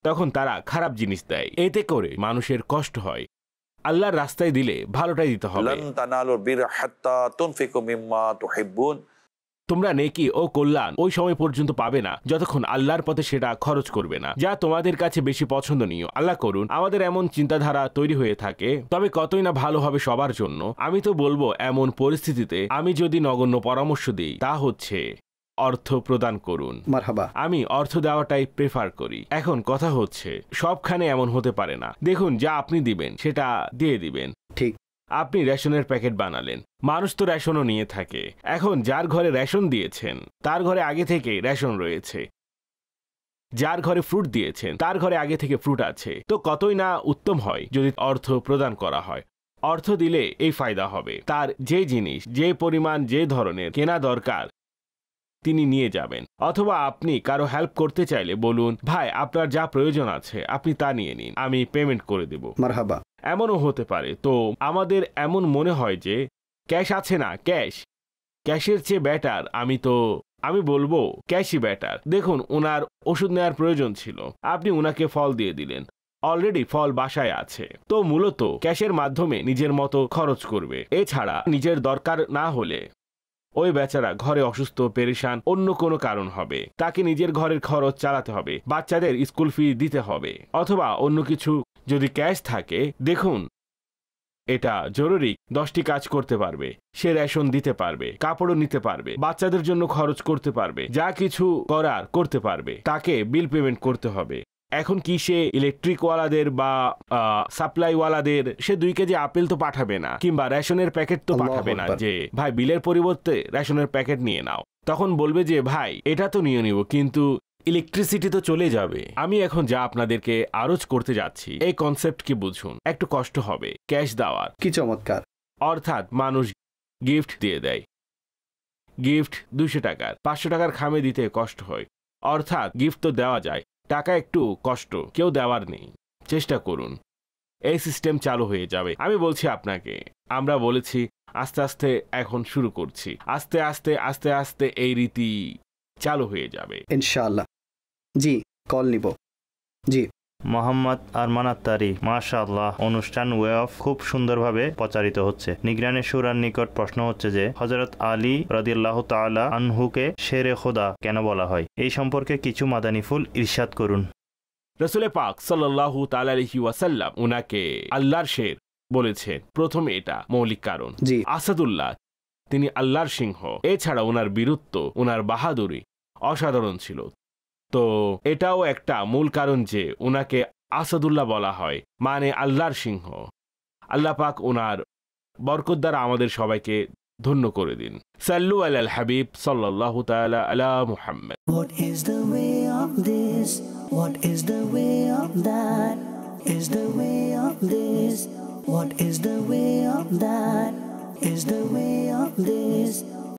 তখন তারা খারাপ জিনিস দেয়, এতে করে মানুষের কষ্ট হয়। আল্লাহর রাস্তায় দিলে ভালোটাই দিতে হবে। লান তানালুল বিররা হাত্তা তুনফিকু মিম্মা তুহিব্বুন। তোমরা নেকি ও কল্যাণ ওই সময় পর্যন্ত পাবে না যতক্ষণ আল্লাহর পথে সেটা খরচ করবে না, যা তোমাদের কাছে বেশি পছন্দনীয়। আল্লাহ করুন আমাদের এমন চিন্তাধারা তৈরি হয়ে থাকে, তবে কতই না ভালো হবে সবার জন্য। আমি তো বলবো এমন পরিস্থিতিতে আমি যদি নগণ্য পরামর্শ দিই তা হচ্ছে অর্থ প্রদান করুন। মারহাবা। আমি অর্থ দেওয়াটাই প্রেফার করি। এখন কথা হচ্ছে সবখানে এমন হতে পারে না। দেখুন যা আপনি দিবেন সেটা দিয়ে দিবেন। ঠিক। আপনি রেশনের প্যাকেট বানালেন, মানুষ তো রেশনও নিয়ে থাকে। এখন যার ঘরে রেশন দিয়েছেন তার ঘরে আগে থেকে রেশন রয়েছে, যার ঘরে ফ্রুট দিয়েছেন তার ঘরে আগে থেকে ফ্রুট আছে। তো কতই না উত্তম হয় যদি অর্থ প্রদান করা হয়। অর্থ দিলে এই ফায়দা হবে, তার যে জিনিস যে পরিমাণ যে ধরনের কেনা দরকার তিনি নিয়ে যাবেন। অথবা আপনি কারো হেল্প করতে চাইলে বলুন ভাই আপনার যা প্রয়োজন আছে আপনি তা নিয়ে নিন, আমি পেমেন্ট করে দেব। মারহাবা। এমনও হতে পারে। তো আমাদের এমন মনে হয় যে ক্যাশ আছে না, ক্যাশের চেয়ে বেটার। আমি বলবো ক্যাশই বেটার। দেখুন ওনার ওষুধ নেওয়ার প্রয়োজন ছিল, আপনি ওনাকে ফল দিয়ে দিলেন, অলরেডি ফল বাসায় আছে। তো মূলত ক্যাশের মাধ্যমে নিজের মতো খরচ করবে। এছাড়া নিজের দরকার না হলে ওই বেচারা ঘরে অসুস্থ, পেরেশান, অন্য কোনো কারণ হবে, তাকে নিজের ঘরের খরচ চালাতে হবে, বাচ্চাদের স্কুল ফি দিতে হবে, অথবা অন্য কিছু। যদি ক্যাশ থাকে দেখুন এটা জরুরি, 10টি কাজ করতে পারবে, সে রেশন দিতে পারবে, কাপড়ও নিতে পারবে, বাচ্চাদের জন্য খরচ করতে পারবে, যা কিছু করার করতে পারবে। তাকে বিল পেমেন্ট করতে হবে। এখন কি সে ইলেকট্রিক ওয়ালাদের বা সাপ্লাই ওয়ালাদের সে 2 কেজি আপেল তো পাঠাবে না, কিংবা রেশনের প্যাকেট তো পাঠাবে না যে ভাই বিলের পরিবর্তে রেশনের প্যাকেট নিয়ে নাও। তখন বলবে যে ভাই এটা তো নিয়ে নিব, কিন্তু ইলেকট্রিসিটি তো চলে যাবে। আমি এখন যা আপনাদেরকে আরজ করতে যাচ্ছি এই কনসেপ্ট কি বুঝুন। একটু কষ্ট হবে ক্যাশ দেওয়ার। কি চমৎকার। অর্থাৎ মানুষ গিফট দিয়ে দেয়, গিফট 200 টাকার, 500 টাকার খামে দিতে কষ্ট হয়। অর্থাৎ গিফট তো দেওয়া যায়, টাকা একটু কষ্ট, কেউ দেওয়ার নেই, চেষ্টা করুন, এই সিস্টেম চালু হয়ে যাবে। আমি বলছি আপনাকে, আমরা বলেছি আস্তে আস্তে এখন শুরু করছি, আস্তে আস্তে আস্তে আস্তে এই রীতি চালু হয়ে যাবে ইনশাআল্লাহ। জি, কল নিব। জি, মোহাম্মদ আরমান আত্তারি, মাশাআল্লাহ, অনুষ্ঠান ওয়ে অফ খুব সুন্দরভাবে প্রচারিত হচ্ছে। নিগরানি শুরার নিকট প্রশ্ন হচ্ছে যে হযরত আলী রাদিয়াল্লাহু তাআলা আনহুকে শেরে খোদা কেন বলা হয়? এই সম্পর্কে কিছু মাদানী ফুল ইরশাদ করুন। রাসূল পাক সাল্লাল্লাহু তাআলা আলাইহি ওয়াসাল্লাম উনাকে আল্লাহর শের বলেছেন। প্রথমে এটা মৌলিক কারণ। জি, আসাদুল্লাহ, তিনি আল্লাহর সিংহ। এছাড়া ওনার বীরত্ব, ওনার বাহাদুরি অসাধারণ ছিল। তো এটাও একটা মূল কারণ যে ওনাকে আসাদুল্লাহ বলা হয়, মানে আল্লাহর সিংহ। আল্লাহ পাক ওনার বরকত দ্বারা আমাদের সবাইকে ধন্য করে দিন। সাল্লু আলাল হাবিব সাল্লাল্লাহু তাআলা আলা Muhammad. What is the way of this? What is the way of that? Is the way of this? What is the way of that? Is the way of this?